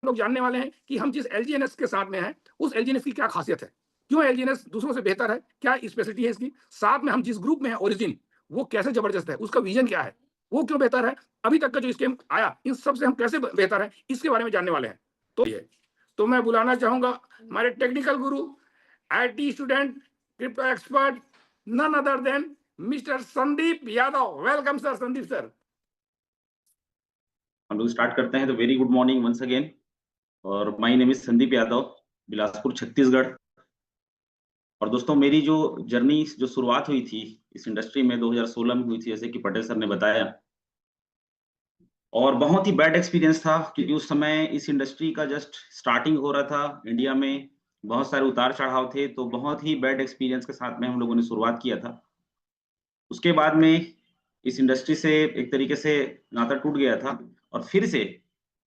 लोग जानने वाले हैं कि हम जिस एलजीएनएस के साथ में हैं, उस एलजीएनएस की क्या खासियत है, क्यों एलजीएनएस दूसरों से बेहतर है, क्या स्पेशलिटी है इसकी, साथ में हम जिस ग्रुप में हैं ओरिजिन, वो कैसे जबरदस्त है, उसका विजन क्या है, वो क्यों बेहतर है, अभी तक का जो स्कीम आया, इन सब से हम कैसे बेहतर है, इसके बारे में जानने वाले हैं। तो ये तो मैं बुलाना चाहूंगा हमारे technical guru, IT student, crypto expert, none other than mister Sandeep Yadav. Welcome sir, Sandeep sir. हम लोग स्टार्ट करते हैं। तो very good morning once again. और my name is Sandeep Yadav, Bilaspur Chhattisgarh. और दोस्तों, मेरी जो जर्नी जो शुरुआत हुई थी इस इंडस्ट्री में 2016 में हुई थी, जैसे कि पटेल सर ने बताया। और बहुत ही बैड एक्सपीरियंस था, क्योंकि उस समय इस इंडस्ट्री का जस्ट स्टार्टिंग हो रहा था इंडिया में। बहुत सारे उतार चढ़ाव थे, तो बहुत ही बैड एक्सपीरियंस के साथ में हम लोगों ने शुरुआत किया था। उसके बाद में इस इंडस्ट्री से एक तरीके से नाता टूट गया था। और फिर से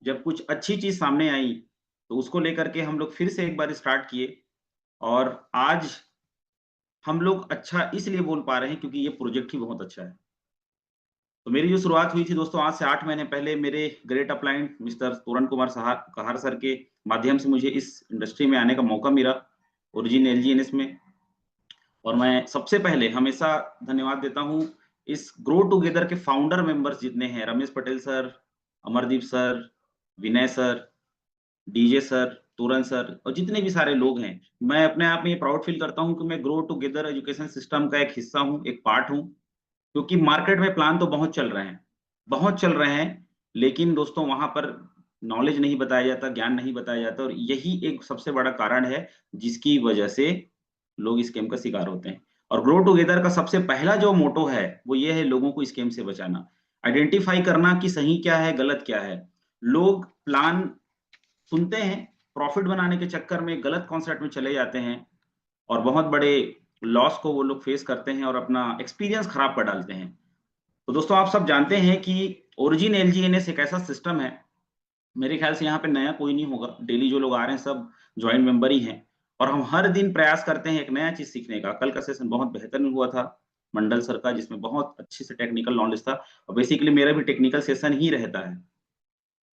जब कुछ अच्छी चीज सामने आई, तो उसको लेकर के हम लोग फिर से एक बार स्टार्ट किए। और आज हम लोग अच्छा इसलिए बोल पा रहे हैं क्योंकि ये प्रोजेक्ट ही बहुत अच्छा है। तो मेरी जो शुरुआत हुई थी दोस्तों, आज से 8 महीने पहले मेरे ग्रेट अपलाइंट मिस्टर तोरण कुमार कहार सर के माध्यम से मुझे इस इंडस्ट्री में आने का मौका मिला, ओरिजिन एलजीएनएस में। और मैं सबसे पहले हमेशा धन्यवाद देता हूँ इस ग्रो टुगेदर के फाउंडर मेंबर्स जितने हैं, रमेश पटेल सर, अमरदीप सर, विनय सर, डीजे सर, तोरण सर, और जितने भी सारे लोग हैं। मैं अपने आप में ये प्राउड फील करता हूँ कि मैं ग्रो टुगेदर एजुकेशन सिस्टम का एक हिस्सा हूँ, एक पार्ट हूँ। क्योंकि मार्केट में प्लान तो बहुत चल रहे हैं, बहुत चल रहे हैं, लेकिन दोस्तों वहां पर नॉलेज नहीं बताया जाता, ज्ञान नहीं बताया जाता। और यही एक सबसे बड़ा कारण है जिसकी वजह से लोग स्कैम का शिकार होते हैं। और ग्रो टुगेदर का सबसे पहला जो मोटो है वो ये है, लोगों को स्कैम से बचाना, आइडेंटिफाई करना कि सही क्या है, गलत क्या है। लोग प्लान सुनते हैं, प्रॉफिट बनाने के चक्कर में गलत कॉन्सेप्ट में चले जाते हैं, और बहुत बड़े लॉस को वो लोग फेस करते हैं और अपना एक्सपीरियंस खराब कर डालते हैं। तो दोस्तों, आप सब जानते हैं कि ओरिजिन एलजीएनएस एक ऐसा सिस्टम है, मेरे ख्याल से यहाँ पे नया कोई नहीं होगा, डेली जो लोग आ रहे हैं सब ज्वाइंट मेंबर ही हैं। और हम हर दिन प्रयास करते हैं एक नया चीज सीखने का। कल का सेशन बहुत बेहतरीन हुआ था मंडल सर का, जिसमें बहुत अच्छे से टेक्निकल नॉलेज था। और बेसिकली मेरा भी टेक्निकल सेशन ही रहता है।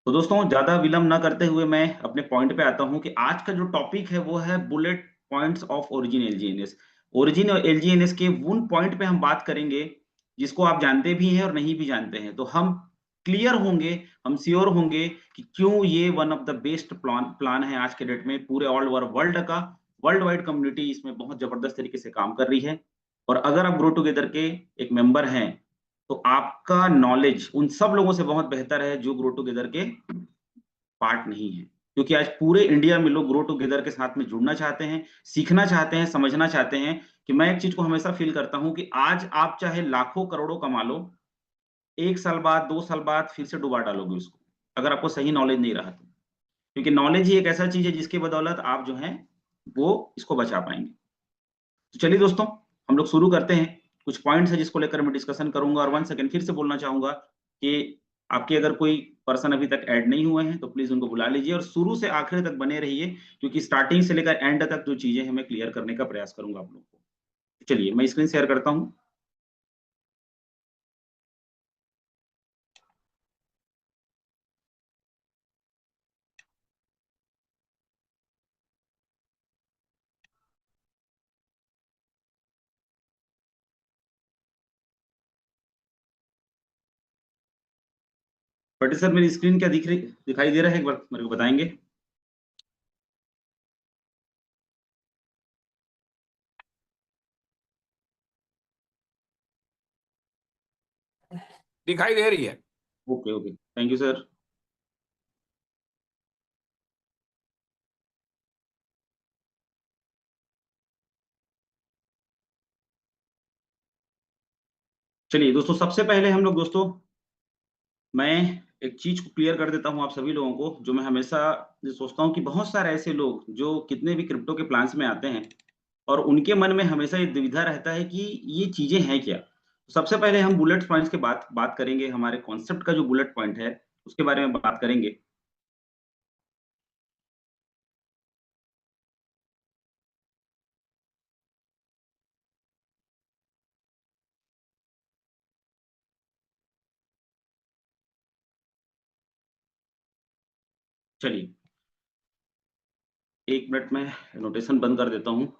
तो दोस्तों, ज्यादा विलंब ना करते हुए मैं अपने पॉइंट पे आता हूं कि आज का जो टॉपिक है वो है bullet points of origin एलजीएनएस। Origin और एलजीएनएस के उन पॉइंट पे हम बात करेंगे जिसको आप जानते भी हैं और नहीं भी जानते हैं। तो हम क्लियर होंगे, हम श्योर होंगे कि क्यों ये one of the best plan है आज के डेट में। पूरे ऑल ओवर वर्ल्ड का, वर्ल्ड वाइड कम्युनिटी इसमें बहुत जबरदस्त तरीके से काम कर रही है। और अगर आप ग्रो टुगेदर के एक मेंबर हैं, तो आपका नॉलेज उन सब लोगों से बहुत बेहतर है जो ग्रो टुगेदर के पार्ट नहीं है। क्योंकि आज पूरे इंडिया में लोग ग्रो टुगेदर के साथ में जुड़ना चाहते हैं, सीखना चाहते हैं, समझना चाहते हैं। कि मैं एक चीज को हमेशा फील करता हूं कि आज आप चाहे लाखों करोड़ों कमा लो, 1 साल बाद, 2 साल बाद फिर से डुबा डालोगे उसको, अगर आपको सही नॉलेज नहीं रहा तो। क्योंकि नॉलेज ही एक ऐसा चीज है जिसकी बदौलत आप जो है वो इसको बचा पाएंगे। तो चलिए दोस्तों, हम लोग शुरू करते हैं। कुछ पॉइंट्स है जिसको लेकर मैं डिस्कशन करूंगा। और 1 सेकंड फिर से बोलना चाहूंगा कि आपके अगर कोई पर्सन अभी तक ऐड नहीं हुए हैं तो प्लीज उनको बुला लीजिए और शुरू से आखिर तक बने रहिए, क्योंकि स्टार्टिंग से लेकर एंड तक जो चीजें हैं मैं क्लियर करने का प्रयास करूंगा आप लोग को। तो चलिए मैं स्क्रीन शेयर करता हूं। बट सर, मेरी स्क्रीन क्या दिखाई दे रहा है, एक बार मेरे को बताएंगे। दिखाई दे रही है। Okay okay, thank you sir. चलिए दोस्तों, सबसे पहले हम लोग दोस्तों, मैं एक चीज को क्लियर कर देता हूं आप सभी लोगों को, जो मैं हमेशा ये सोचता हूं कि बहुत सारे ऐसे लोग जो कितने भी क्रिप्टो के प्लान्स में आते हैं और उनके मन में हमेशा ये दुविधा रहता है कि ये चीजें हैं क्या। तो सबसे पहले हम बुलेट पॉइंट्स के बात करेंगे, हमारे कॉन्सेप्ट का जो बुलेट पॉइंट है उसके बारे में बात करेंगे। चलिए, 1 मिनट में नोटेशन बंद कर देता हूँ।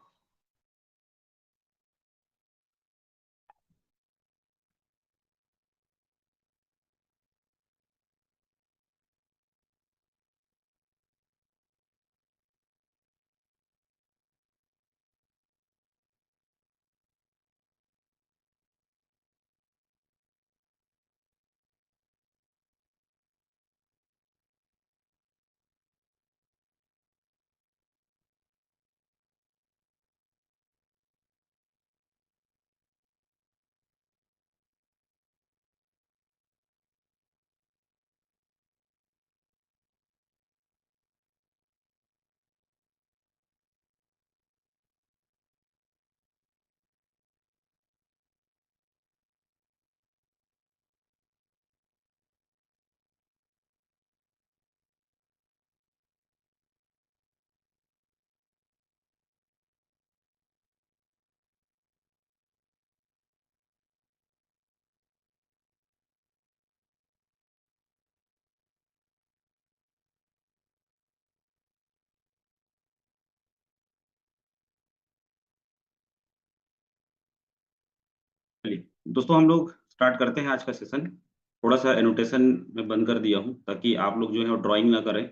चलिए दोस्तों, हम लोग स्टार्ट करते हैं आज का सेशन। थोड़ा सा एनोटेशन में बंद कर दिया हूँ ताकि आप लोग जो है ड्राइंग ना करें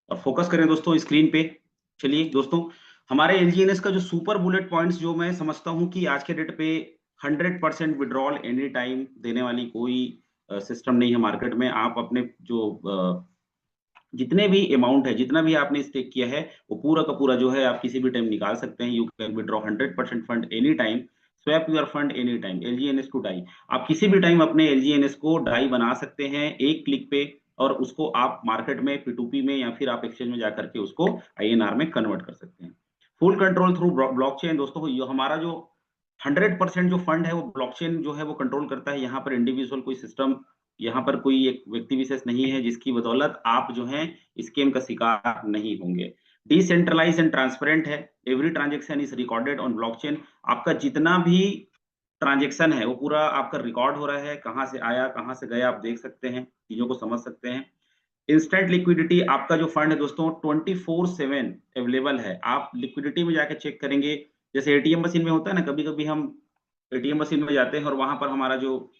और फोकस करें दोस्तों स्क्रीन पे। चलिए दोस्तों, हमारे एलजीएनएस का जो सुपर बुलेट पॉइंट्स जो मैं समझता हूँ कि आज के डेट पे 100% विड्रॉल एनी टाइम देने वाली कोई सिस्टम नहीं है मार्केट में। आप अपने जो जितने भी अमाउंट है, जितना भी आपने स्टेक किया है, वो पूरा का पूरा जो है आप किसी भी टाइम निकाल सकते हैं। You can withdraw 100% fund any time, swap your fund any time, LGNS to die. आप किसी भी टाइम अपने एलजीएनएस को डाई बना सकते हैं एक क्लिक पे, और उसको आप मार्केट में P2P में या फिर आप एक्सचेंज में जाकर के उसको आईएनआर में कन्वर्ट कर सकते हैं। Full control through blockchain. दोस्तों, ये हमारा जो 100% जो फंड है वो ब्लॉकचेन जो है वो कंट्रोल करता है। यहाँ पर इंडिविजुअल कोई सिस्टम, यहाँ पर कोई एक व्यक्ति विशेष नहीं है जिसकी बदौलत आप जो है स्कैम का शिकार नहीं होंगे। डिसेंट्रलाइज एंड ट्रांसपेरेंट है। Every transaction is recorded on blockchain. आपका जितना भी ट्रांजेक्शन है वो पूरा आपका रिकॉर्ड हो रहा है, कहाँ से आया कहाँ से गया आप देख सकते हैं, चीजों को समझ सकते हैं। Instant liquidity. आपका जो फंड है दोस्तों 24/7 अवेलेबल है। आप लिक्विडिटी में जाके चेक करेंगे, जैसे एटीएम मशीन में होता है ना, कभी कभी हम एटीएम मशीन में जाते हैं और वहां पर हमारा जो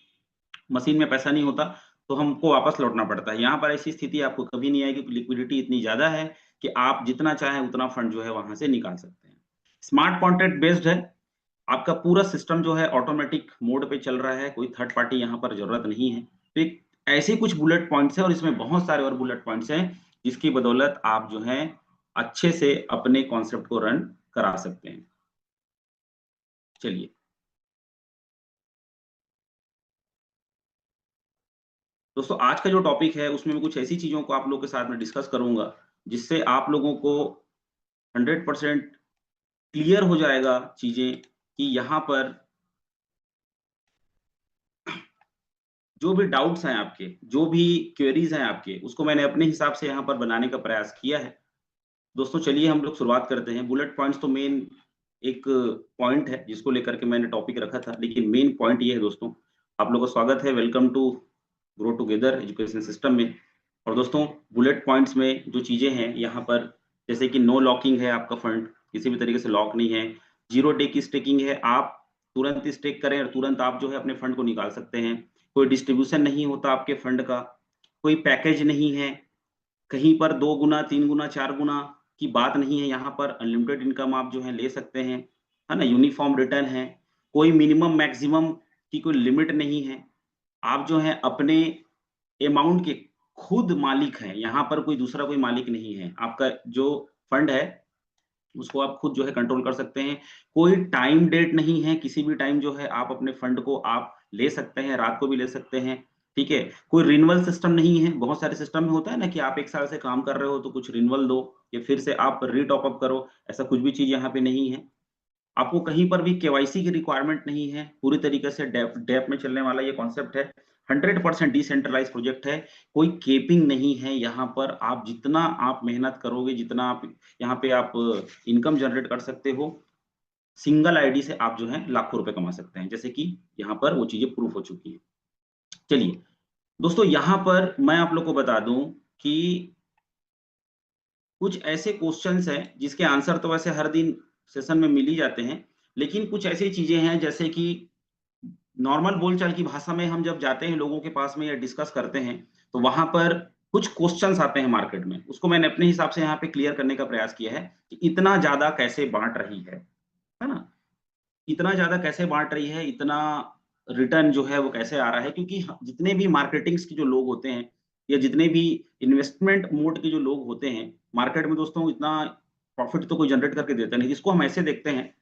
मशीन में पैसा नहीं होता तो हमको वापस लौटना पड़ता है। यहाँ पर ऐसी स्थिति आपको कभी नहीं आएगी, लिक्विडिटी इतनी ज्यादा है कि आप जितना चाहें उतना फंड जो है वहां से निकाल सकते हैं। स्मार्ट कॉन्ट्रैक्ट बेस्ड है। आपका पूरा सिस्टम जो है ऑटोमेटिक मोड पे चल रहा है, कोई थर्ड पार्टी यहाँ पर जरूरत नहीं है। तो एक ऐसे कुछ बुलेट पॉइंट्स है और इसमें बहुत सारे और बुलेट पॉइंट्स हैं जिसकी बदौलत आप जो है अच्छे से अपने कॉन्सेप्ट को रन करा सकते हैं। चलिए दोस्तों, आज का जो टॉपिक है उसमें मैं कुछ ऐसी चीजों को आप लोगों के साथ में डिस्कस करूंगा जिससे आप लोगों को 100% क्लियर हो जाएगा चीजें कि यहाँ पर जो भी डाउट्स हैं आपके, जो भी क्वेरीज हैं आपके, उसको मैंने अपने हिसाब से यहाँ पर बनाने का प्रयास किया है। दोस्तों चलिए हम लोग शुरुआत करते हैं। बुलेट पॉइंट्स तो मेन एक पॉइंट है जिसको लेकर के मैंने टॉपिक रखा था, लेकिन मेन पॉइंट ये है दोस्तों, आप लोगों का स्वागत है, welcome to grow together education system में। और दोस्तों, बुलेट पॉइंट्स में जो चीजें हैं यहाँ पर, जैसे कि नो लॉकिंग है, आपका फंड किसी भी तरीके से लॉक नहीं है। जीरो डे की स्टेकिंग है, आप तुरंत स्टेक करें और तुरंत आप जो है अपने फंड को निकाल सकते हैं। कोई डिस्ट्रीब्यूशन नहीं होता आपके फंड का, कोई पैकेज नहीं है, कहीं पर 2 गुना 3 गुना 4 गुना की बात नहीं है। यहाँ पर अनलिमिटेड इनकम आप जो है ले सकते हैं, है ना। यूनिफॉर्म रिटर्न है, कोई मिनिमम मैक्सिमम की कोई लिमिट नहीं है। आप जो है अपने अमाउंट के खुद मालिक हैं, यहाँ पर कोई दूसरा कोई मालिक नहीं है। आपका जो फंड है उसको आप खुद जो है कंट्रोल कर सकते हैं। कोई टाइम डेट नहीं है, किसी भी टाइम जो है आप अपने फंड को आप ले सकते हैं, रात को भी ले सकते हैं, ठीक है। कोई रिन्यूअल सिस्टम नहीं है। बहुत सारे सिस्टम में होता है ना कि आप 1 साल से काम कर रहे हो तो कुछ रिन्यूअल दो या फिर से आप रीटॉप अप करो, ऐसा कुछ भी चीज यहाँ पे नहीं है। आपको कहीं पर भी केवाईसी की रिक्वायरमेंट नहीं है। पूरी तरीके से डेप में चलने वाला ये कॉन्सेप्ट है। 100% डिसेंट्रलाइज प्रोजेक्ट है, कोई केपिंग नहीं है। यहाँ पर आप जितना आप मेहनत करोगे, जितना आप यहाँ पे आप इनकम जनरेट कर सकते हो, सिंगल आईडी से आप जो है लाखों रुपए कमा सकते हैं, जैसे कि यहाँ पर वो चीजें प्रूफ हो चुकी है। चलिए, दोस्तों यहाँ पर मैं आप लोग को बता दूं कि कुछ ऐसे क्वेश्चंस हैं जिसके आंसर तो वैसे हर दिन सेशन में मिल ही जाते हैं, लेकिन कुछ ऐसी चीजें हैं जैसे कि नॉर्मल बोलचाल की भाषा में हम जब जाते हैं लोगों के पास में या डिस्कस करते हैं, तो वहां पर कुछ क्वेश्चंस आते हैं मार्केट में, उसको मैंने अपने हिसाब से यहाँ पे क्लियर करने का प्रयास किया है कि इतना ज्यादा कैसे बांट रही है ना? इतना ज्यादा कैसे बांट रही है, इतना रिटर्न जो है वो कैसे आ रहा है, क्योंकि जितने भी मार्केटिंग्स के जो लोग होते हैं या जितने भी इन्वेस्टमेंट मोड के जो लोग होते हैं मार्केट में दोस्तों, इतना प्रॉफिट तो कोई जनरेट करके देता नहीं। जिसको हम ऐसे देखते हैं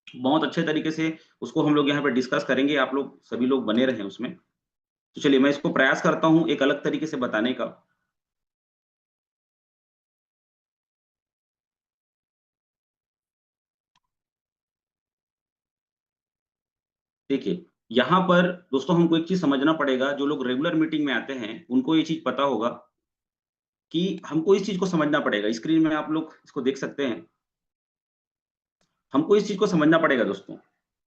बहुत अच्छे तरीके से, उसको हम लोग यहाँ पे डिस्कस करेंगे, आप लोग सभी लोग बने रहें उसमें। तो चलिए मैं इसको प्रयास करता हूँ एक अलग तरीके से बताने का। देखिए, यहाँ पर दोस्तों हमको एक चीज समझना पड़ेगा, जो लोग रेगुलर मीटिंग में आते हैं उनको ये चीज पता होगा कि हमको इस चीज को समझना पड़ेगा। स्क्रीन में आप लोग इसको देख सकते हैं, हमको इस चीज को समझना पड़ेगा दोस्तों।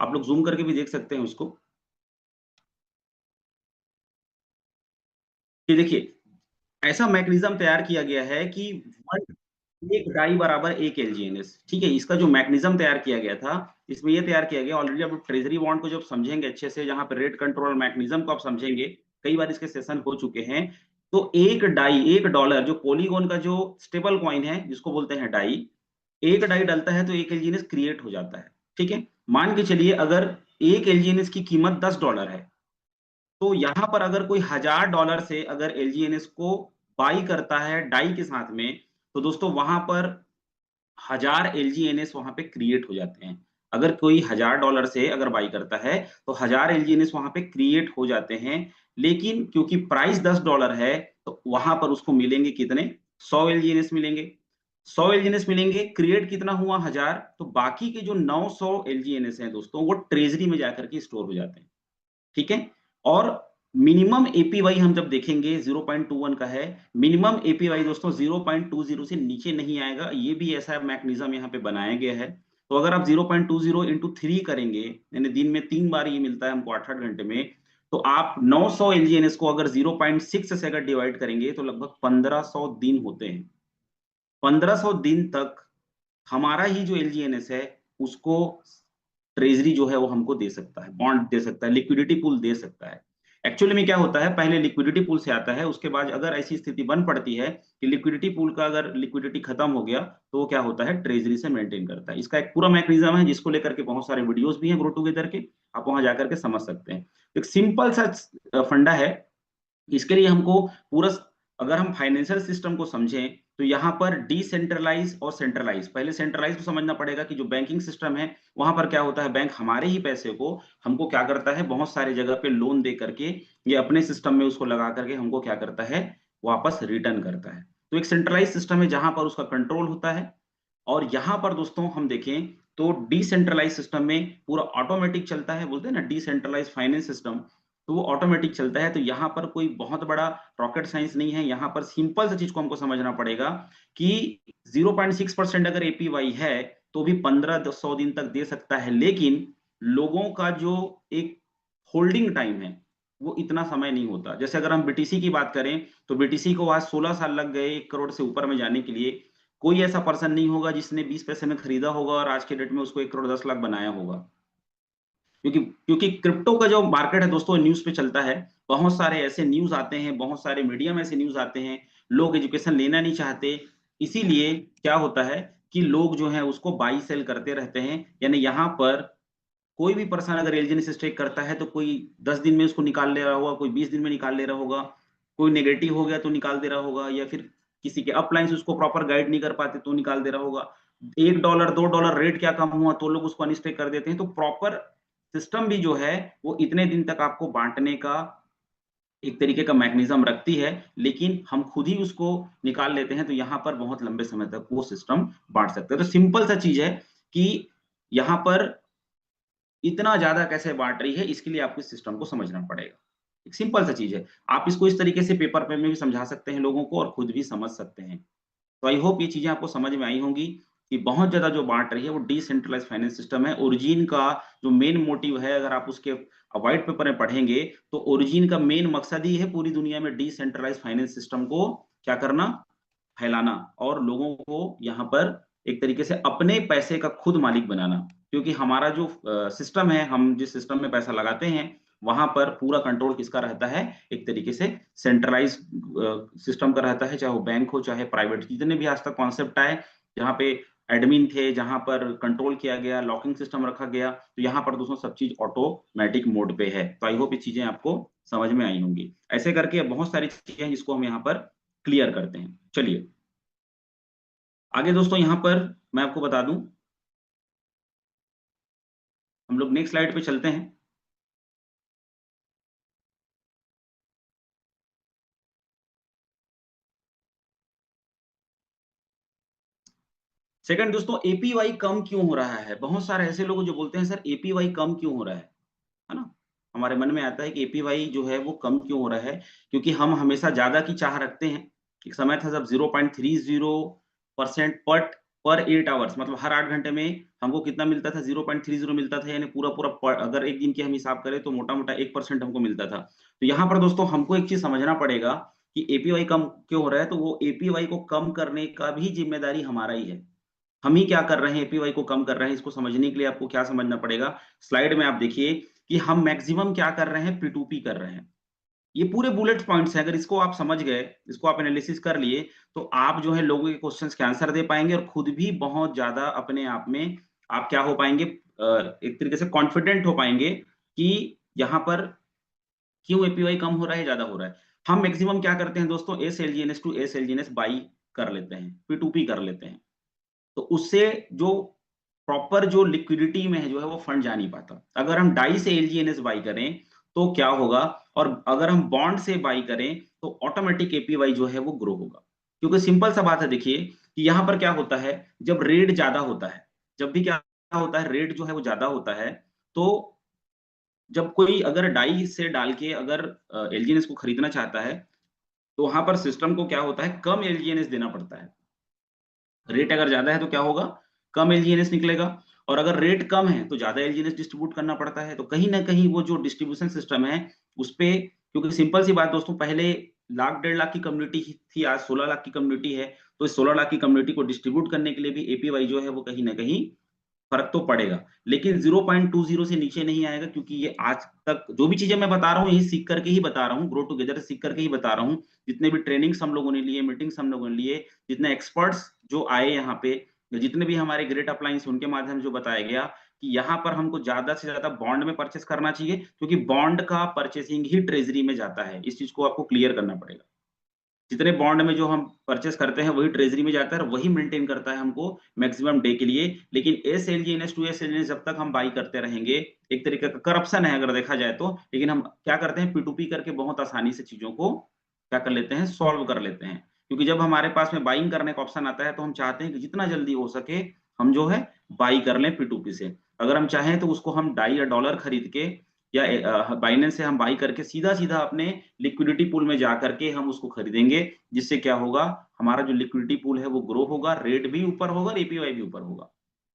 आप लोग जूम करके भी देख सकते हैं उसको। ये देखिए, ऐसा मैकेनिज्म तैयार किया गया है कि एक डाई बराबर एक एलजीएनएस, ठीक है। इसका जो मैकेनिज्म तैयार किया गया था, इसमें ये तैयार किया गया ऑलरेडी। अब ट्रेजरी बॉन्ड को जब समझेंगे अच्छे से, जहां पर रेट कंट्रोल मैकेनिज्म को आप समझेंगे, कई बार इसके सेशन हो चुके हैं, तो एक डाई, एक डॉलर, जो पॉलीगॉन का जो स्टेबल कॉइन है जिसको बोलते हैं डाई, एक डाई डलता है तो एक एलजीएनएस क्रिएट हो जाता है, ठीक है। मान के चलिए अगर एक एलजीएनएस की कीमत $10 है, तो यहां पर अगर कोई $1000 से अगर एलजीएनएस को बाई करता है डाई के साथ में, तो दोस्तों वहां पर 1000 एलजीएनएस वहां पे क्रिएट हो जाते हैं। अगर कोई $1000 से अगर बाई करता है तो 1000 एलजीएनएस वहां पे क्रिएट हो जाते हैं। लेकिन क्योंकि प्राइस $10 है, तो वहां पर उसको मिलेंगे कितने? 100 एलजीएनएस मिलेंगे। 100 एलजीएनएस मिलेंगे, क्रिएट कितना हुआ? 1000। तो बाकी के जो 900 एलजीएनएस हैं दोस्तों, वो ट्रेजरी में जाकर के स्टोर हो जाते हैं, ठीक है। और मिनिमम एपीवाई हम जब देखेंगे 0.21 का है। मिनिमम एपीवाई दोस्तों 0.20 से नीचे नहीं आएगा। ये भी ऐसा मैकेनिज्म यहाँ पे बनाया गया है। तो अगर आप 0.20 इंटू 3 करेंगे, यानी दिन में 3 बार ये मिलता है हमको 8-8 घंटे में, तो आप 900 एलजीएनएस को अगर 0.6 से अगर डिवाइड करेंगे तो लगभग 1500 दिन होते हैं। 1500 दिन तक हमारा ही जो एलजीएनएस है उसको ट्रेजरी जो है वो हमको दे सकता है, बॉन्ड दे सकता है, लिक्विडिटी पूल दे सकता है। एक्चुअली में क्या होता है, पहले लिक्विडिटी पूल से आता है, उसके बाद अगर ऐसी स्थिति बन पड़ती है कि लिक्विडिटी पूल का अगर लिक्विडिटी खत्म हो गया, तो वो क्या होता है, ट्रेजरी से मेंटेन करता है। इसका एक पूरा मैकेनिज्म है जिसको लेकर के बहुत सारे वीडियोस भी हैं ग्रो टुगेदर के, आप वहां जाकर के समझ सकते हैं। एक सिंपल सा फंडा है। इसके लिए हमको पूरा, अगर हम फाइनेंशियल सिस्टम को समझें, तो यहाँ पर डिसेंट्रलाइज और सेंट्रलाइज, पहले सेंट्रलाइज को समझना पड़ेगा कि जो बैंकिंग सिस्टम है वहां पर क्या होता है, बैंक हमारे ही पैसे को हमको क्या करता है, बहुत सारे जगह पे लोन दे करके ये अपने सिस्टम में उसको लगा करके हमको क्या करता है, वापस रिटर्न करता है। तो एक सेंट्रलाइज सिस्टम है जहां पर उसका कंट्रोल होता है। और यहां पर दोस्तों हम देखें तो डिसेंट्रलाइज सिस्टम में पूरा ऑटोमेटिक चलता है, बोलते हैं ना डिसेंट्रलाइज फाइनेंस सिस्टम, तो वो ऑटोमेटिक चलता है। तो यहाँ पर कोई बहुत बड़ा रॉकेट साइंस नहीं है। यहाँ पर सिंपल सी चीज को हमको समझना पड़ेगा कि 0.6% अगर एपीवाई है तो भी 1500 दिन तक दे सकता है, लेकिन लोगों का जो एक होल्डिंग टाइम है वो इतना समय नहीं होता। जैसे अगर हम बीटीसी की बात करें, तो बीटीसी को आज 16 साल लग गए 1 करोड़ से ऊपर में जाने के लिए। कोई ऐसा पर्सन नहीं होगा जिसने 20 पैसे में खरीदा होगा और आज के डेट में उसको 1 करोड़ 10 लाख बनाया होगा। क्योंकि क्योंकि क्रिप्टो का जो मार्केट है दोस्तों, न्यूज पे चलता है। बहुत सारे ऐसे न्यूज आते हैं, बहुत सारे मीडियम ऐसे न्यूज आते हैं, लोग एजुकेशन लेना नहीं चाहते। इसीलिए क्या होता है कि लोग जो है उसको बाई सेल करते रहते हैं। यानी यहाँ पर कोई भी पर्सन अगर एलजीएनएस स्टेक करता है, तो कोई 10 दिन में उसको निकाल ले रहा होगा, कोई 20 दिन में निकाल ले रहा होगा, कोई नेगेटिव हो गया तो निकाल दे रहा होगा, या फिर किसी के अपलाइंस उसको प्रॉपर गाइड नहीं कर पाते तो निकाल दे रहा होगा। $1 $2 रेट क्या कम हुआ तो लोग उसको अनस्टेक कर देते हैं। तो प्रॉपर सिस्टम भी जो है वो इतने दिन तक आपको बांटने का एक तरीके का मैकेनिज्म रखती है, लेकिन हम खुद ही उसको निकाल लेते हैं। तो यहाँ पर बहुत लंबे समय तक वो सिस्टम बांट सकते हैं। तो सिंपल सा चीज है कि यहाँ पर इतना ज्यादा कैसे बांट रही है, इसके लिए आपको इस सिस्टम को समझना पड़ेगा। एक सिंपल सा चीज है, आप इसको इस तरीके से पेपर पे में भी समझा सकते हैं लोगों को और खुद भी समझ सकते हैं। तो आई होप ये चीजें आपको समझ में आई होंगी कि बहुत ज्यादा जो बांट रही है वो डिसेंट्रलाइज फाइनेंस सिस्टम है। ओरिजिन का जो मेन मोटिव है, अगर आप उसके व्हाइट पेपर में पढ़ेंगे, तो ओरिजिन का मेन मकसद ही है पूरी दुनिया में डिसेंट्रलाइज फाइनेंस सिस्टम को क्या करना, फैलाना और लोगों को यहाँ पर एक तरीके से अपने पैसे का खुद मालिक बनाना, क्योंकि हमारा जो सिस्टम है, हम जिस सिस्टम में पैसा लगाते हैं वहां पर पूरा कंट्रोल किसका रहता है, एक तरीके से सेंट्रलाइज सिस्टम का रहता है, चाहे वो बैंक हो चाहे प्राइवेट। जितने भी आज तक कॉन्सेप्ट आए जहाँ पे एडमिन थे, जहां पर कंट्रोल किया गया, लॉकिंग सिस्टम रखा गया, तो यहाँ पर दोस्तों सब चीज ऑटोमेटिक मोड पे है। तो आई होप ये चीजें आपको समझ में आई होंगी। ऐसे करके बहुत सारी चीजें हैं जिसको हम यहाँ पर क्लियर करते हैं। चलिए आगे दोस्तों, यहाँ पर मैं आपको बता दूं, हम लोग नेक्स्ट स्लाइड पे चलते हैं। सेकंड दोस्तों, एपीवाई कम क्यों हो रहा है। बहुत सारे ऐसे लोग जो बोलते हैं सर एपीवाई कम क्यों हो रहा है ना। हमारे मन में आता है कि एपीवाई जो है वो कम क्यों हो रहा है, क्योंकि हम हमेशा ज्यादा की चाह रखते हैं। एक समय था जब 0.30% पर 8 आवर्स, मतलब हर 8 घंटे में हमको कितना मिलता था, 0.30 मिलता था, यानी पूरा पूरा अगर एक दिन की हम हिसाब करें तो मोटा मोटा 1% हमको मिलता था। तो यहाँ पर दोस्तों हमको एक चीज समझना पड़ेगा कि एपीवाई कम क्यों हो रहा है। तो वो एपीवाई को कम करने का भी जिम्मेदारी हमारा ही है। हम ही क्या कर रहे हैं, एपीवाई को कम कर रहे हैं। इसको समझने के लिए आपको क्या समझना पड़ेगा, स्लाइड में आप देखिए कि हम मैक्सिमम क्या कर रहे हैं, P2P कर रहे हैं। ये पूरे बुलेट पॉइंट्स हैं, अगर इसको आप समझ गए, इसको आप एनालिसिस कर लिए, तो आप जो है लोगों के क्वेश्चंस के आंसर दे पाएंगे और खुद भी बहुत ज्यादा अपने आप में आप क्या हो पाएंगे, एक तरीके से कॉन्फिडेंट हो पाएंगे कि यहाँ पर क्यों एपीवाई कम हो रहा है, ज्यादा हो रहा है। हम मैक्सिमम क्या करते हैं दोस्तों, एसएलजीएनएस टू एसएलजीएनएस बाई कर लेते हैं, P2P कर लेते हैं। तो उससे जो प्रॉपर जो लिक्विडिटी में है जो है वो फंड जा नहीं पाता। अगर हम डाई से एलजीएनएस बाई करें तो क्या होगा, और अगर हम बॉन्ड से बाई करें तो ऑटोमेटिक एपीवाई जो है वो ग्रो होगा। क्योंकि सिंपल सा बात है, देखिए कि यहाँ पर क्या होता है, जब रेट ज्यादा होता है, जब भी क्या होता है, रेट जो है वो ज्यादा होता है, तो जब कोई अगर डाई से डाल के अगर एलजीएनएस को खरीदना चाहता है, तो वहां पर सिस्टम को क्या होता है, कम एलजीएनएस देना पड़ता है। रेट अगर ज्यादा है तो क्या होगा, कम एलजीएनएस निकलेगा, और अगर रेट कम है तो ज्यादा एलजीएनएस डिस्ट्रीब्यूट करना पड़ता है। तो कहीं ना कहीं वो जो डिस्ट्रीब्यूशन सिस्टम है उस पे, क्योंकि सिंपल सी बात दोस्तों, पहले 1,00,000 1,50,000 की कम्युनिटी थी, आज 16 लाख की कम्युनिटी है। तो इस 16 लाख की कम्युनिटी को डिस्ट्रीब्यूट करने के लिए भी एपीवाई जो है वो कहीं ना कहीं फर्क तो पड़ेगा, लेकिन 0.20 से नीचे नहीं आएगा। क्योंकि ये आज तक जो भी चीजें मैं बता रहा हूँ यही सीख करके ही बता रहा हूँ, ग्रो टुगेदर सीख करके ही बता रहा हूँ। जितने भी ट्रेनिंग्स हम लोगों ने लिए, मीटिंग्स हम लोगों ने लिए, जितने एक्सपर्ट्स जो आए यहाँ पे, जितने भी हमारे ग्रेट अपलायंस, उनके माध्यम से जो बताया गया कि यहाँ पर हमको ज्यादा से ज्यादा बॉन्ड में परचेस करना चाहिए, क्योंकि बॉन्ड का परचेसिंग ही ट्रेजरी में जाता है। इस चीज को आपको क्लियर करना पड़ेगा। जितने बॉन्ड में जो हम परचेस करते हैं वही ट्रेजरी में जाता है और वही मेंटेन करता है हमको मैक्सिमम डे के लिए। लेकिन एसएलजीएनएस टू एसएलजीएनएस जब तक हम बाई करते रहेंगे, एक तरीके का करप्शन है अगर देखा जाए तो। लेकिन हम क्या करते हैं, P2P करके बहुत आसानी से चीजों को क्या कर लेते हैं, सॉल्व कर लेते हैं। क्योंकि जब हमारे पास में बाइंग करने का ऑप्शन आता है तो हम चाहते हैं कि जितना जल्दी हो सके हम जो है बाई कर लें P2P से। अगर हम चाहें तो उसको हम डाई या डॉलर खरीद के या बाइनेंस से हम बाई करके सीधा सीधा अपने लिक्विडिटी पूल में जा करके हम उसको खरीदेंगे। जिससे क्या होगा, हमारा जो लिक्विडिटी पूल है वो ग्रो होगा, रेट भी ऊपर होगा और एपीवाई भी ऊपर होगा।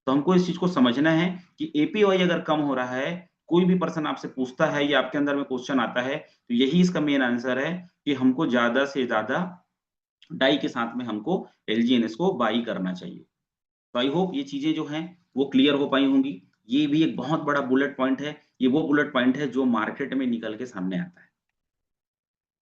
तो हमको इस चीज को समझना है कि एपीवाई अगर कम हो रहा है, कोई भी पर्सन आपसे पूछता है या आपके अंदर में क्वेश्चन आता है, तो यही इसका मेन आंसर है कि हमको ज्यादा से ज्यादा डाई के साथ में हमको एलजीएनएस को बाई करना चाहिए। तो आई होप ये चीजें जो हैं वो क्लियर हो पाई होंगी। ये भी एक बहुत बड़ा बुलेट पॉइंट है, ये वो बुलेट पॉइंट है जो मार्केट में निकल के सामने आता है।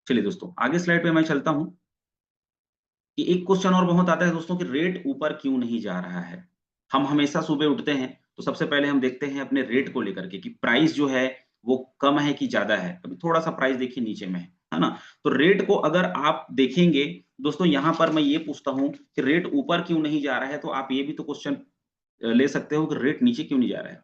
चलिए दोस्तों आगे स्लाइड पे मैं चलता हूं कि एक क्वेश्चन और बहुत आता है दोस्तों कि रेट ऊपर क्यों नहीं जा रहा है। हम हमेशा सुबह उठते हैं तो सबसे पहले हम देखते हैं अपने रेट को लेकर के कि प्राइस जो है वो कम है कि ज्यादा है। अभी थोड़ा सा प्राइस देखिए नीचे में है ना। तो रेट को अगर आप देखेंगे दोस्तों, यहां पर मैं ये पूछता हूं कि रेट ऊपर क्यों नहीं जा रहा है, तो आप ये भी तो क्वेश्चन ले सकते हो कि रेट नीचे क्यों नहीं जा रहा है।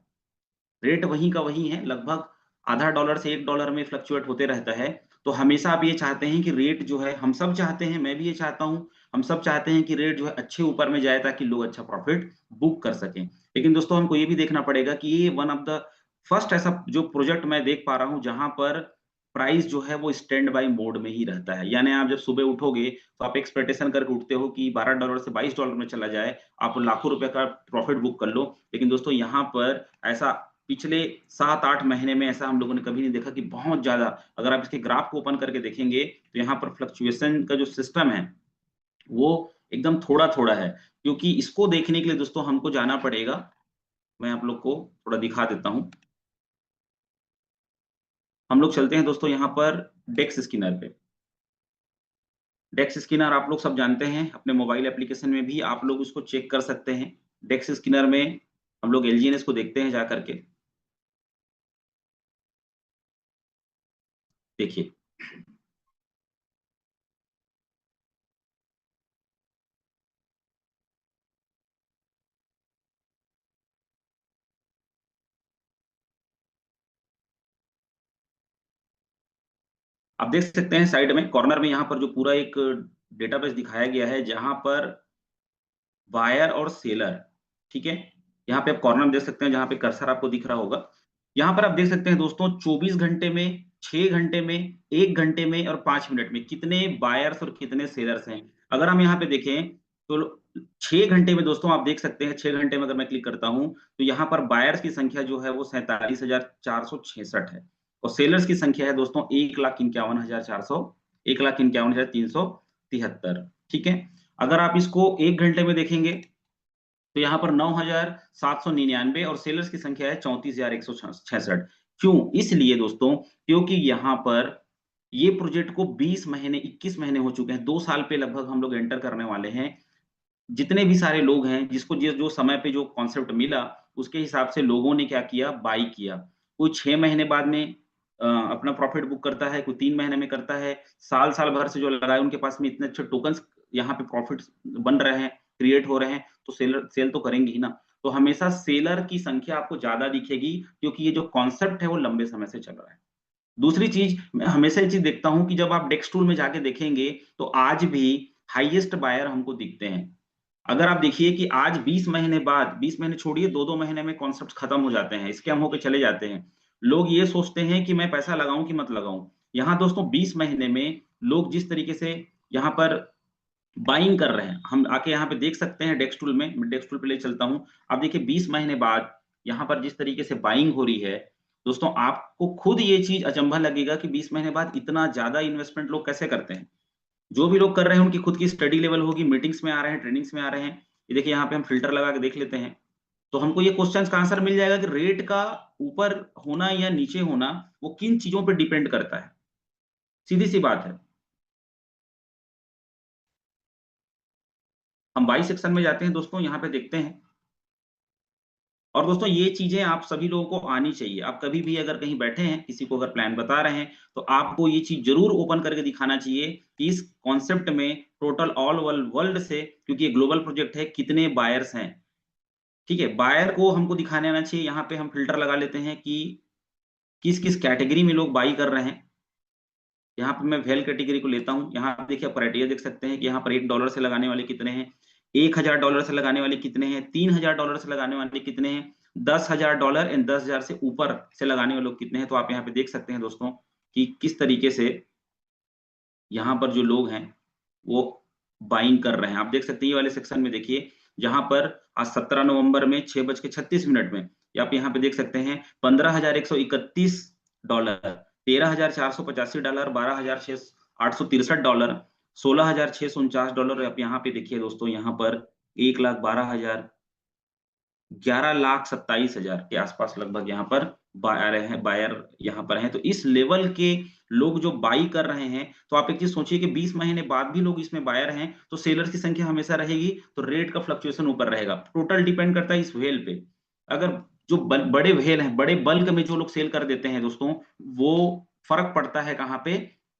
रेट वही का वही है, लगभग आधा डॉलर से $1 में फ्लक्चुएट होते रहता है। तो हमेशा आप ये चाहते हैं कि रेट जो है, हम सब चाहते हैं, मैं भी ये चाहता हूं, हम सब चाहते हैं कि रेट जो है अच्छे ऊपर में जाए ताकि लोग अच्छा प्रॉफिट बुक कर सकें। लेकिन दोस्तों हमको ये भी देखना पड़ेगा कि ये वन ऑफ द फर्स्ट ऐसा जो प्रोजेक्ट मैं देख पा रहा हूं जहां पर प्राइस जो है वो स्टैंड बाय मोड में ही रहता है। यानी आप जब सुबह उठोगे तो आप एक्सपेक्टेशन करके उठते हो कि $12 से $22 में चला जाए, आप लाखों रुपए का प्रॉफिट बुक कर लो। लेकिन दोस्तों यहाँ पर ऐसा पिछले 7-8 महीने में ऐसा हम लोगों ने कभी नहीं देखा कि बहुत ज्यादा, अगर आप इसके ग्राफ को ओपन करके देखेंगे तो यहाँ पर फ्लक्चुएशन का जो सिस्टम है वो एकदम थोड़ा थोड़ा है, क्योंकि इसको देखने के लिए दोस्तों हमको जाना पड़ेगा। मैं आप लोग को थोड़ा दिखा देता हूं। हम लोग चलते हैं दोस्तों यहाँ पर डेक्स स्किनर पे। डेक्स स्किनर आप लोग सब जानते हैं, अपने मोबाइल एप्लीकेशन में भी आप लोग उसको चेक कर सकते हैं। डेक्स स्किनर में हम लोग एलजीएनएस को देखते हैं जा करके। देखिए, आप देख सकते हैं साइड में कॉर्नर में यहाँ पर जो पूरा एक डेटाबेस दिखाया गया है, जहां पर बायर और सेलर, ठीक है, यहाँ पे आप कॉर्नर देख सकते हैं, जहां पे कर्सर आपको दिख रहा होगा। यहाँ पर आप देख सकते हैं दोस्तों 24 घंटे में, 6 घंटे में, 1 घंटे में और 5 मिनट में कितने बायर्स और कितने सेलर्स हैं। अगर हम यहाँ पे देखें तो 6 घंटे में दोस्तों आप देख सकते हैं, 6 घंटे में अगर मैं क्लिक करता हूं तो यहाँ पर बायर्स की संख्या जो है वो 47,466 है, और सेलर्स की संख्या है दोस्तों 1,51,400, 1,51,373। ठीक है, अगर आप इसको 1 घंटे में देखेंगे तो यहाँ पर 9,799 और सेलर्स की संख्या है 34,166। क्यों? इसलिए दोस्तों क्योंकि यहाँ पर ये प्रोजेक्ट को 20 महीने 21 महीने हो चुके हैं, 2 साल पे लगभग हम लोग एंटर करने वाले हैं। जितने भी सारे लोग हैं, जिसको जो समय पे जो कॉन्सेप्ट मिला उसके हिसाब से लोगों ने क्या किया, बाई किया। कोई 6 महीने बाद में अपना प्रॉफिट बुक करता है, कोई 3 महीने में करता है, साल भर से जो लगाए उनके पास में इतने अच्छे टोकन्स यहाँ पे प्रॉफिट बन रहे हैं, क्रिएट हो रहे हैं, तो सेल तो करेंगे ही ना। तो हमेशा सेलर की संख्या आपको ज्यादा दिखेगी, क्योंकि ये जो कॉन्सेप्ट है वो लंबे समय से चल रहा है। दूसरी चीज, मैं हमेशा ये चीज देखता हूं कि जब आप डेक्स टूल में जाके देखेंगे तो आज भी हाईएस्ट बायर हमको दिखते हैं। अगर आप देखिए कि आज 20 महीने बाद, 20 महीने छोड़िए, 2-2 महीने में कॉन्सेप्ट खत्म हो जाते हैं, स्कैम होकर चले जाते हैं। लोग ये सोचते हैं कि मैं पैसा लगाऊं कि मत लगाऊं। यहाँ दोस्तों 20 महीने में लोग जिस तरीके से यहाँ पर बाइंग कर रहे हैं, हम आके यहाँ पे देख सकते हैं डेक्स टूल में, मैं डेक्स टूल पे ले चलता हूँ। आप देखिए 20 महीने बाद यहाँ पर जिस तरीके से बाइंग हो रही है दोस्तों, आपको खुद ये चीज अचंभा लगेगा कि 20 महीने बाद इतना ज्यादा इन्वेस्टमेंट लोग कैसे करते हैं। जो भी लोग कर रहे हैं उनकी खुद की स्टडी लेवल होगी, मीटिंग्स में आ रहे हैं, ट्रेनिंग्स में आ रहे हैं। ये देखिए यहाँ पे हम फिल्टर लगा के देख लेते हैं, तो हमको ये क्वेश्चंस का आंसर मिल जाएगा कि रेट का ऊपर होना या नीचे होना वो किन चीजों पे डिपेंड करता है। सीधी सी बात है। हम बाई सेक्शन में जाते हैं दोस्तों, यहाँ पे देखते हैं। और दोस्तों ये चीजें आप सभी लोगों को आनी चाहिए। आप कभी भी अगर कहीं बैठे हैं, किसी को अगर प्लान बता रहे हैं, तो आपको ये चीज जरूर ओपन करके दिखाना चाहिए कि इस कॉन्सेप्ट में टोटल ऑल वर्ल्ड से, क्योंकि ये ग्लोबल प्रोजेक्ट है, कितने बायर्स हैं। ठीक है, बायर को हमको दिखाने आना चाहिए। यहाँ पे हम फिल्टर लगा लेते हैं कि किस किस कैटेगरी में लोग बाई कर रहे हैं। यहाँ पे मैं वेल कैटेगरी को लेता हूँ। यहाँ पे देखिए क्राइटेरिया देख सकते हैं कि यहाँ पर $1 से लगाने वाले कितने हैं, $1,000 से लगाने वाले कितने हैं, $3,000 से लगाने वाले कितने हैं, $10,000 एंड 10,000 से ऊपर से लगाने वाले लोग कितने हैं। तो आप यहाँ पे देख सकते हैं दोस्तों कि किस तरीके से यहाँ पर जो लोग हैं वो बाइंग कर रहे हैं। आप देख सकते हैं ये वाले सेक्शन में देखिए, जहां पर आज 17 नवंबर में 6:36 में आप यहाँ पे देख सकते हैं $15,131, $13,485, $12,863, $16,649। आप यहाँ पे देखिए दोस्तों, यहाँ पर 1,12,000, 11,27,000 के आसपास लगभग यहाँ पर बायर यहाँ पर हैं। तो इस लेवल के लोग जो बाई कर रहे हैं, तो आप एक चीज सोचिए कि 20 महीने बाद भी लोग इसमें बायर हैं, तो सेलर्स की संख्या हमेशा रहेगी, तो रेट का फ्लक्चुएशन ऊपर रहेगा। टोटल डिपेंड करता है इस व्हेल पे। अगर जो बड़े व्हेल हैं, बड़े बल्क में जो लोग सेल कर देते हैं दोस्तों, वो फर्क पड़ता है कहाँ पे,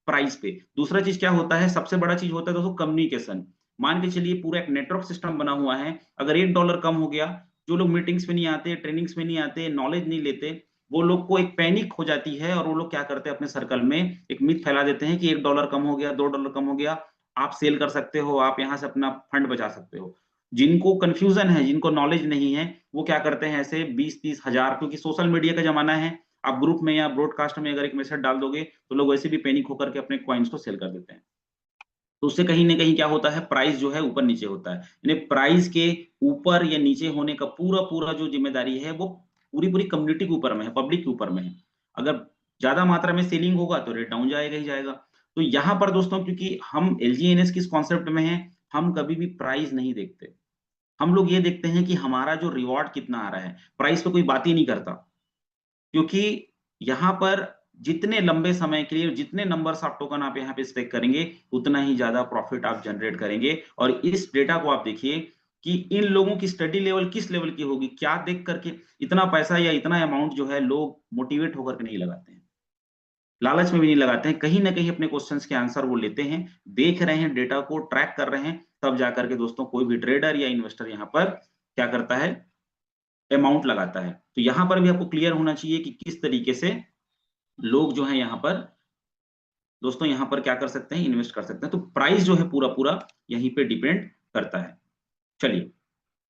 प्राइस पे। दूसरा चीज क्या होता है, सबसे बड़ा चीज होता है दोस्तों कम्युनिकेशन। मान के चलिए पूरा एक नेटवर्क सिस्टम बना हुआ है, अगर $1 कम हो गया, जो लोग मीटिंग्स में नहीं आते, ट्रेनिंग्स में नहीं आते, नॉलेज नहीं लेते, वो लोग को एक पैनिक हो जाती है, और वो लोग क्या करते हैं, अपने सर्कल में एक मिथ फैला देते हैं कि $1 कम हो गया, $2 कम हो गया, आप सेल कर सकते हो, आप यहाँ से अपना फंड बचा सकते हो। जिनको कंफ्यूजन है, जिनको नॉलेज नहीं है, वो क्या करते हैं, ऐसे 20-30 हजार, क्योंकि सोशल मीडिया का जमाना है, आप ग्रुप में या ब्रॉडकास्ट में अगर एक मैसेज डाल दोगे तो लोग वैसे भी पैनिक होकर के अपने कॉइन्स को सेल कर देते हैं। तो उससे कहीं ना कहीं क्या होता है, प्राइस जो है ऊपर नीचे होता है। यानी प्राइस के ऊपर या नीचे होने का पूरा पूरा जो जिम्मेदारी है वो पूरी पूरी कम्युनिटी के ऊपर में है, पब्लिक के ऊपर में है। अगर ज्यादा मात्रा में सेलिंग होगा तो रेट डाउन जाएगा ही जाएगा। तो यहाँ पर दोस्तों, क्योंकि हम एलजीएनएस किस कॉन्सेप्ट में है, हम कभी भी प्राइस नहीं देखते। हम लोग ये देखते हैं कि हमारा जो रिवॉर्ड कितना आ रहा है, प्राइस पे कोई बात ही नहीं करता, क्योंकि यहाँ पर जितने लंबे समय के लिए जितने नंबर्स ऑफ टोकन आप यहाँ पे स्टेक करेंगे, उतना ही ज्यादा प्रॉफिट आप जनरेट करेंगे। और इस डेटा को आप देखिए कि इन लोगों की स्टडी लेवल किस लेवल की होगी, क्या देख करके इतना पैसा या इतना अमाउंट जो है लोग मोटिवेट होकर के नहीं लगाते हैं, लालच में भी नहीं लगाते हैं, कहीं ना कहीं अपने क्वेश्चंस के आंसर वो लेते हैं, देख रहे हैं, डेटा को ट्रैक कर रहे हैं, तब जाकर के दोस्तों कोई भी ट्रेडर या इन्वेस्टर यहाँ पर क्या करता है, अमाउंट लगाता है। तो यहाँ पर भी आपको क्लियर होना चाहिए कि किस तरीके से लोग जो है यहाँ पर दोस्तों यहाँ पर क्या कर सकते हैं, इन्वेस्ट कर सकते हैं। तो प्राइस जो है पूरा पूरा यहीं पे डिपेंड करता है। चलिए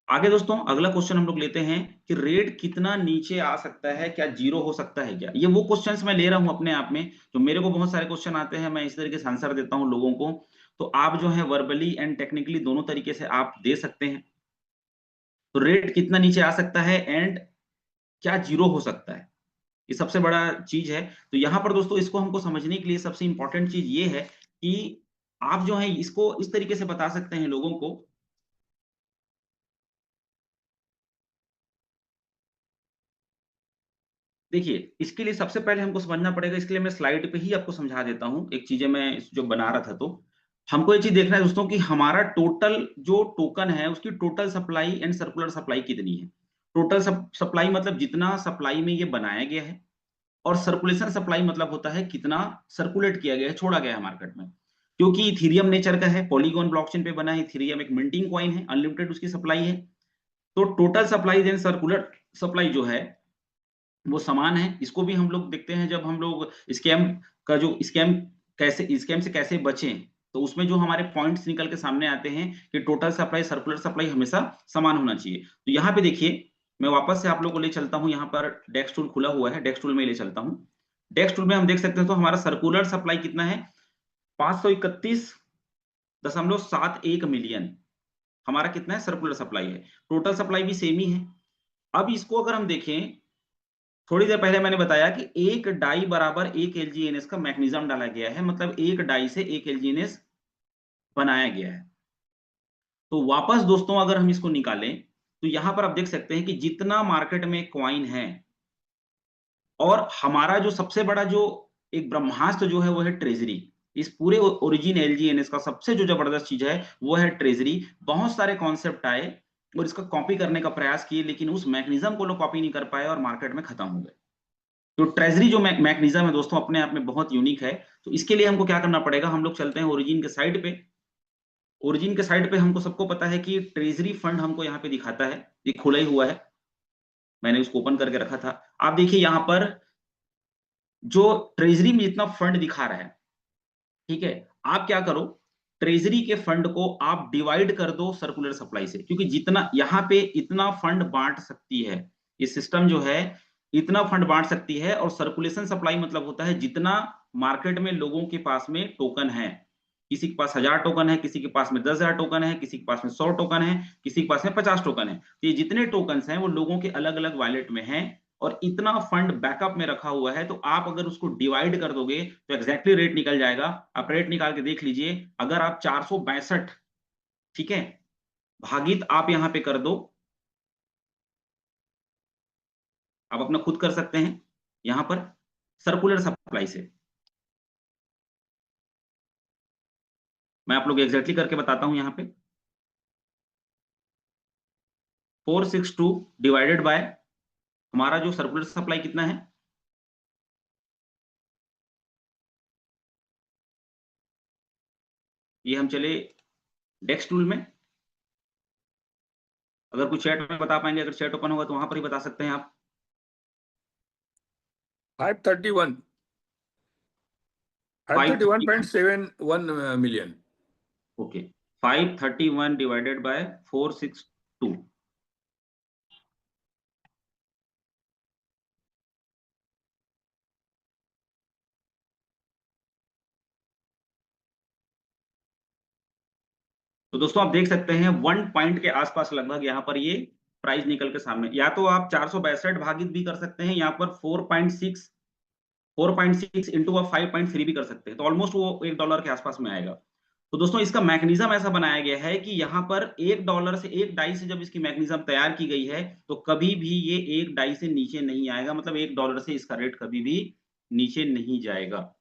आगे दोस्तों, अगला क्वेश्चन हम लोग लेते हैं कि रेट कितना नीचे आ सकता है, क्या जीरो हो सकता है क्या? ये वो क्वेश्चंस मैं ले रहा हूं अपने आप में, जो मेरे को बहुत सारे क्वेश्चन आते हैं, मैं इस तरीके से आंसर देता हूं लोगों को। तो आप जो है वर्बली एंड टेक्निकली दोनों तरीके से आप दे सकते हैं। तो रेट कितना नीचे आ सकता है एंड क्या जीरो हो सकता है, ये सबसे बड़ा चीज है। तो यहां पर दोस्तों इसको हमको समझने के लिए सबसे इंपॉर्टेंट चीज ये है कि आप जो है इसको इस तरीके से बता सकते हैं लोगों को। देखिए इसके लिए सबसे पहले हमको समझना पड़ेगा, इसके लिए मैं स्लाइड पे ही आपको समझा देता हूं, एक चीजें मैं जो बना रहा था। तो हमको ये चीज देखना है दोस्तों कि हमारा टोटल जो टोकन है उसकी total supply and circular supply कितनी है। टोटल सप्लाई मतलब जितना सप्लाई में ये बनाया गया है, और सर्कुलेशन सप्लाई मतलब होता है कितना सर्कुलेट किया गया है, छोड़ा गया है मार्केट में। क्योंकि इथीरियम नेचर का है, पॉलीगॉन ब्लॉकचेन पे बना है, इथीरियम एक मिंटिंग कॉइन है, अनलिमिटेड उसकी सप्लाई है। तो total supply then circular supply जो है वो समान है। इसको भी हम लोग देखते हैं जब हम लोग स्कैम का जो स्कैम से कैसे बचें, तो उसमें जो हमारे पॉइंट्स निकल के सामने आते हैं कि टोटल सप्लाई सर्कुलर सप्लाई हमेशा समान होना चाहिए। तो यहाँ पे देखिए मैं वापस से आप लोगों को ले चलता हूँ, यहाँ पर डेक्स टूल खुला हुआ है, डेक्स टूल में ले चलता हूँ। डेक्स टूल में हम देख सकते हैं तो हमारा सर्कुलर सप्लाई कितना है, 531.71 मिलियन हमारा कितना है, सर्कुलर सप्लाई है। टोटल सप्लाई भी सेम ही है। अब इसको अगर हम देखें, थोड़ी देर पहले मैंने बताया कि एक डाई बराबर एक एलजीएनएस का मैकेनिज्म डाला गया है, मतलब एक डाई से एक एलजीएनएस बनाया गया है। तो वापस दोस्तों अगर हम इसको निकालें तो यहां पर आप देख सकते हैं कि जितना मार्केट में कॉइन है, और हमारा जो सबसे बड़ा जो एक ब्रह्मास्त्र जो है वो है ट्रेजरी। इस पूरे ओरिजिन एलजीएनएस का सबसे जो जबरदस्त चीज है वो है ट्रेजरी। बहुत सारे कॉन्सेप्ट आए और इसका कॉपी करने का प्रयास किए, लेकिन उस मैकेनिज्म को लोग कॉपी नहीं कर पाए और मार्केट में खत्म हो गए। तो ट्रेजरी जो मैकेनिज्म है दोस्तों अपने आप में बहुत यूनिक है। तो इसके लिए हमको क्या करना पड़ेगा, हम लोग चलते हैं ओरिजिन के साइड पे। ओरिजिन के साइड पे हमको सबको पता है कि ट्रेजरी फंड हमको यहाँ पे दिखाता है, ये खुला ही हुआ है, मैंने उसको ओपन करके रखा था। आप देखिए यहाँ पर जो ट्रेजरी में जितना फंड दिखा रहा है, ठीक है, आप क्या करो, ट्रेजरी के फंड को आप डिवाइड कर दो सर्कुलर सप्लाई से, क्योंकि जितना यहाँ पे इतना फंड बांट सकती है ये सिस्टम जो है, इतना फंड बांट सकती है। और सर्कुलेशन सप्लाई मतलब होता है जितना मार्केट में लोगों के पास में टोकन है, किसी के पास 1000 टोकन है, किसी के पास में 10,000 टोकन है, किसी के पास में 100 टोकन है, किसी के पास में 50 टोकन है। तो ये जितने टोकन हैं वो लोगों के अलग अलग वॉलेट में हैं, और इतना फंड बैकअप में रखा हुआ है। तो आप अगर उसको डिवाइड कर दोगे तो एग्जैक्टली रेट निकल जाएगा। आप रेट निकाल के देख लीजिए, अगर आप 462, ठीक है, भागित आप यहां पे कर दो, आप अपना खुद कर सकते हैं यहां पर सर्कुलर सप्लाई से। मैं आप लोग एग्जैक्टली करके बताता हूं, यहां पे 462 डिवाइडेड बाय हमारा जो सर्कुलर सप्लाई कितना है, ये हम चले डेक्स टूल में। अगर कुछ चैट में बता पाएंगे, अगर चैट ओपन होगा तो वहां पर ही बता सकते हैं आप। 531 531.71 मिलियन। Okay, 531 divided by 462। तो दोस्तों आप देख सकते हैं 1 पॉइंट के आसपास लगभग यहाँ पर ये प्राइस निकल के सामने, या तो आप 462 भागित भी कर सकते हैं, यहाँ पर 4.6 इंटू आप 5.3 भी कर सकते हैं, तो ऑलमोस्ट वो $1 के आसपास में आएगा। तो दोस्तों इसका मैकेनिज्म ऐसा बनाया गया है कि यहाँ पर $1 से 1 डाई से जब इसकी मैकेनिज्म तैयार की गई है, तो कभी भी ये 1 डाई से नीचे नहीं आएगा, मतलब $1 से इसका रेट कभी भी नीचे नहीं जाएगा।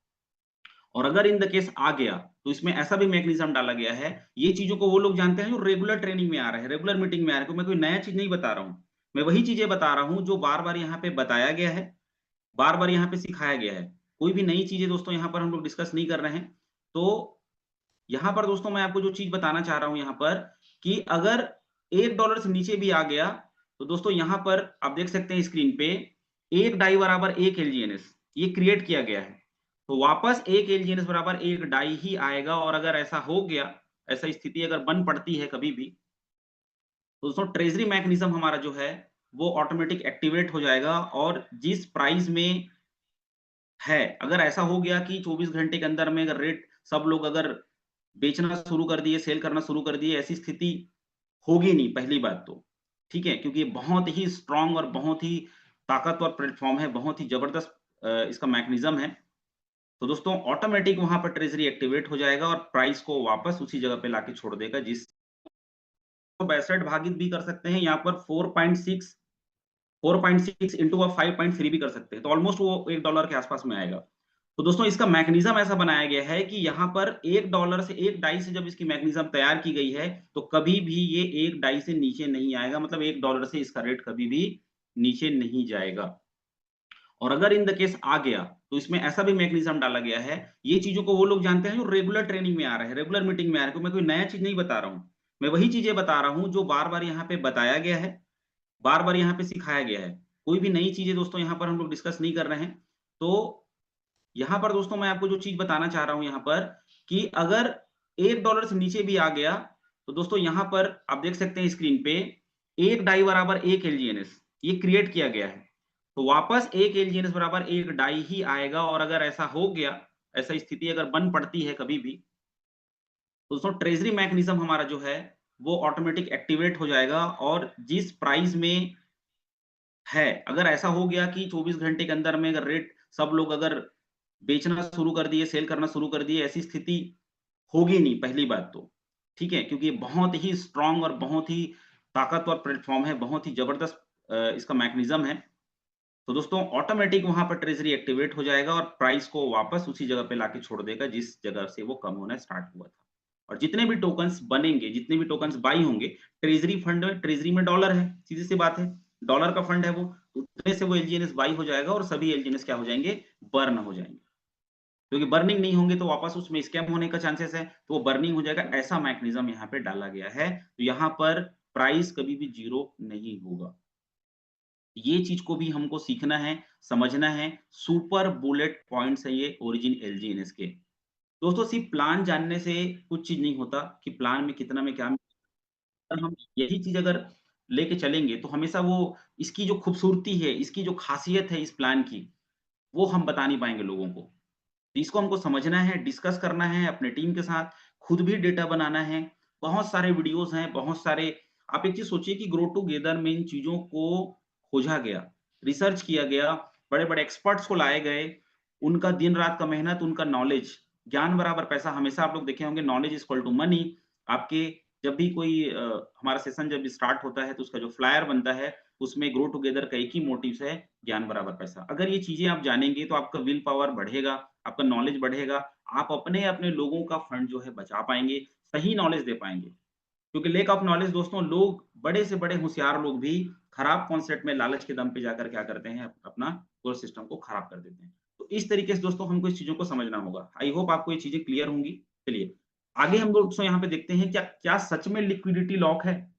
और अगर इन द केस आ गया, तो इसमें ऐसा भी मैकेनिज्म डाला गया है, ये चीज़ों को वो लोग जानते हैं जो रेगुलर ट्रेनिंग में आ रहे हैं, रेगुलर मीटिंग में आ रहे हैं, मैं कोई नया चीज़ नहीं बता रहा हूँ। मैं वही चीज़ें बता रहा हूँ जो बार-बार यहाँ पे बताया गया है, बार-बार यहाँ पे सिखाया गया है। कोई भी नई चीज़ें दोस्तों यहाँ पर हम लोग डिस्कस नहीं कर रहे हैं। तो यहाँ पर दोस्तों मैं आपको जो चीज़ बताना चाह रहा हूँ यहाँ पर कि अगर $1 से नीचे भी आ गया, तो दोस्तों यहाँ पर आप देख सकते हैं स्क्रीन पे 1 डाई बराबर 1 एलजीएनएस ये क्रिएट किया गया है। तो वापस 1 एलजीएनएस बराबर 1 डाई ही आएगा और अगर ऐसा हो गया, ऐसा स्थिति अगर बन पड़ती है कभी भी, तो दोस्तों ट्रेज़री मैकेनिज़्म हमारा जो है, वो ऑटोमेटिक एक्टिवेट हो जाएगा और जिस प्राइस में है, अगर ऐसा हो गया कि 24 घंटे के अंदर में अगर रेट सब लोग अगर बेचना शुरू कर दिए, सेल करना शुरू कर दिए, ऐसी स्थिति होगी नहीं पहली बात तो, ठीक है? क्योंकि ये बहुत ही स्ट्रॉन्ग और बहुत ही ताकतवर प्लेटफ़ॉर्म है, बहुत ही ज़बरदस्त इसका मैकेनिज़्म है। तो दोस्तों ऑटोमैटिक वहाँ पर ट्रेज़री एक्टिवेट हो जाएगा और प्राइस को वापस उसी जगह पे लाके छोड़ देगा जिस तो 62 भागित भी कर सकते हैं, यहाँ पर 4.6 इंटू आप 5.3 भी कर सकते हैं, तो ऑलमोस्ट वो $1 के आस-पास में आएगा। तो दोस्तों इसका मैकेनिज़्म ऐसा बनाया गया है कि यहाँ पर $1 से 1 डाई से जब इसकी मैकेनिज़्म तैयार की गई है, तो कभी भी ये 1 डाई से नीचे नहीं आएगा, मतलब $1 से इसका रेट कभी भी नीचे नहीं जाएगा। और अगर इन द केस आ गया, तो इसमें ऐसा भी मैकेनिज़्म डाला गया है, ये चीज़ों को वो लोग जानते हैं जो रेगुलर ट्रेनिंग में आ रहे हैं, रेगुलर मीटिंग में आ रहे हैं, मैं कोई नया चीज़ नहीं बता रहा हूँ। मैं वही चीज़ें बता रहा हूँ जो बार-बार यहाँ पे बताया गया है, बार-बार यहाँ पे सिखाया गया है। कोई भी नई चीज़ें दोस्तों यहाँ पर हम लोग डिस्कस नहीं कर रहे हैं। तो यहाँ पर दोस्तों मैं आपको जो चीज़ बताना चाह रहा हूँ यहाँ पर कि अगर $1 से नीचे भी आ गया, तो दोस्तों यहाँ पर आप देख सकते हैं स्क्रीन पे 1 डाई बराबर 1 एलजीएनएस ये क्रिएट किया गया है। तो वापस 1 एलजीएनएस बराबर 1 डाई ही आएगा और अगर ऐसा हो गया, ऐसा स्थिति अगर बन पड़ती है कभी भी, तो दोस्तों ट्रेज़री मैकेनिज़्म हमारा जो है, वो ऑटोमैटिक एक्टिवेट हो जाएगा और जिस प्राइस में है, अगर ऐसा हो गया कि 24 घंटे के अंदर में अगर रेट सब लोग अगर बेचना शुरू कर दिए, सेल करना शुरू कर दिए, ऐसी स्थिति होगी नहीं पहली बात तो, ठीक है? क्योंकि ये बहुत ही स्ट्रॉन्ग और बहुत ही ताकतवर प्लेटफ़ॉर्म है, बहुत ही ज़बरदस्त इसका मैकेनिज़्म है। तो दोस्तों ऑटोमैटिक वहाँ पर ट्रेज़री एक्टिवेट हो जाएगा और प्राइस को वापस उसी जगह पे लाके छोड़ देगा जिस जगह से वो कम होना स्टार्ट हुआ था। और जितने भी टोकन्स बनेंगे, जितने भी टोकन्स बाय होंगे, ट्रेज़री फंड में ट्रेज़री में डॉलर है, सीधी-सी बात है। डॉलर का फंड है वो, तो उतने से वो एलजीएनएस बाय हो जाएगा और सभी एलजीएनएस क्या हो जाएँगे? बर्न हो जाएँगे। क्योंकि बर्निंग नहीं होंगे तो वापस उसमें स्कैम होने का चांसेस है, तो वो बर्निंग हो जाएगा, ऐसा मैकेनिज़्म यहाँ पे डाला गया है। तो यहाँ पर प्राइस कभी भी 0 नहीं होगा। ये चीज़ को भी हमको सीखना है, समझना है, सुपर बुलेट पॉइंट्स हैं ये ओरिजिन एलजीएनएस के। दोस्तों सिर्फ प्लान जानने से कुछ चीज़ नहीं होता कि प्लान में कितना में क्या अगर हम यही चीज़ अगर लेके चलेंगे तो हमेशा वो इसकी जो खूबसूरती है, इसकी जो ख़ासियत है इस प्लान की, वो हम बता नहीं पाएँगे लोगों को। तो इसको हमको समझना है, डिस्कस करना है अपने टीम के साथ, खुद भी डेटा बनाना है। बहुत सारे वीडियोज़ हैं, बहुत सारे आप एक चीज़ सोचिए कि ग्रो टुगेदर में इन चीज़ों को खोजा गया, रिसर्च किया गया, बड़े-बड़े एक्सपर्ट्स को लाए गए, उनका दिन-रात का मेहनत, उनका नॉलेज, ज्ञान बराबर पैसा हमेशा आप लोग देखे होंगे knowledge is equal to money. आपके जब भी कोई हमारा सेशन जब स्टार्ट होता है तो उसका जो फ्लायर बनता है, उसमें ग्रो टुगेदर का एक ही मोटिव्स है, ज्ञान बराबर पैसा। अगर ये चीज़ें आप जानेंगे तो आपका विल पावर बढ़ेगा, आपका नॉलेज बढ़ेगा, आप अपने-अपने लोगों का फंड जो है बचा पाएँगे, सही नॉलेज दे पाएँगे। क्योंकि लैक ऑफ नॉलेज दोस्तों लोग बड़े से बड़े होशियार लोग भी खराब कॉन्सेप्ट में लालच के दम पे जाकर क्या करते हैं, अपना पूरे सिस्टम को खराब कर देते हैं। तो इस तरीके से दोस्तों हमको इस चीज़ों को समझना होगा। आई होप आपको ये चीज़ें क्लियर होंगी। चलिए, आगे हम दोस्तों यहाँ पे देखते हैं क्या क्या सच में लिक्विडिटी लॉक है?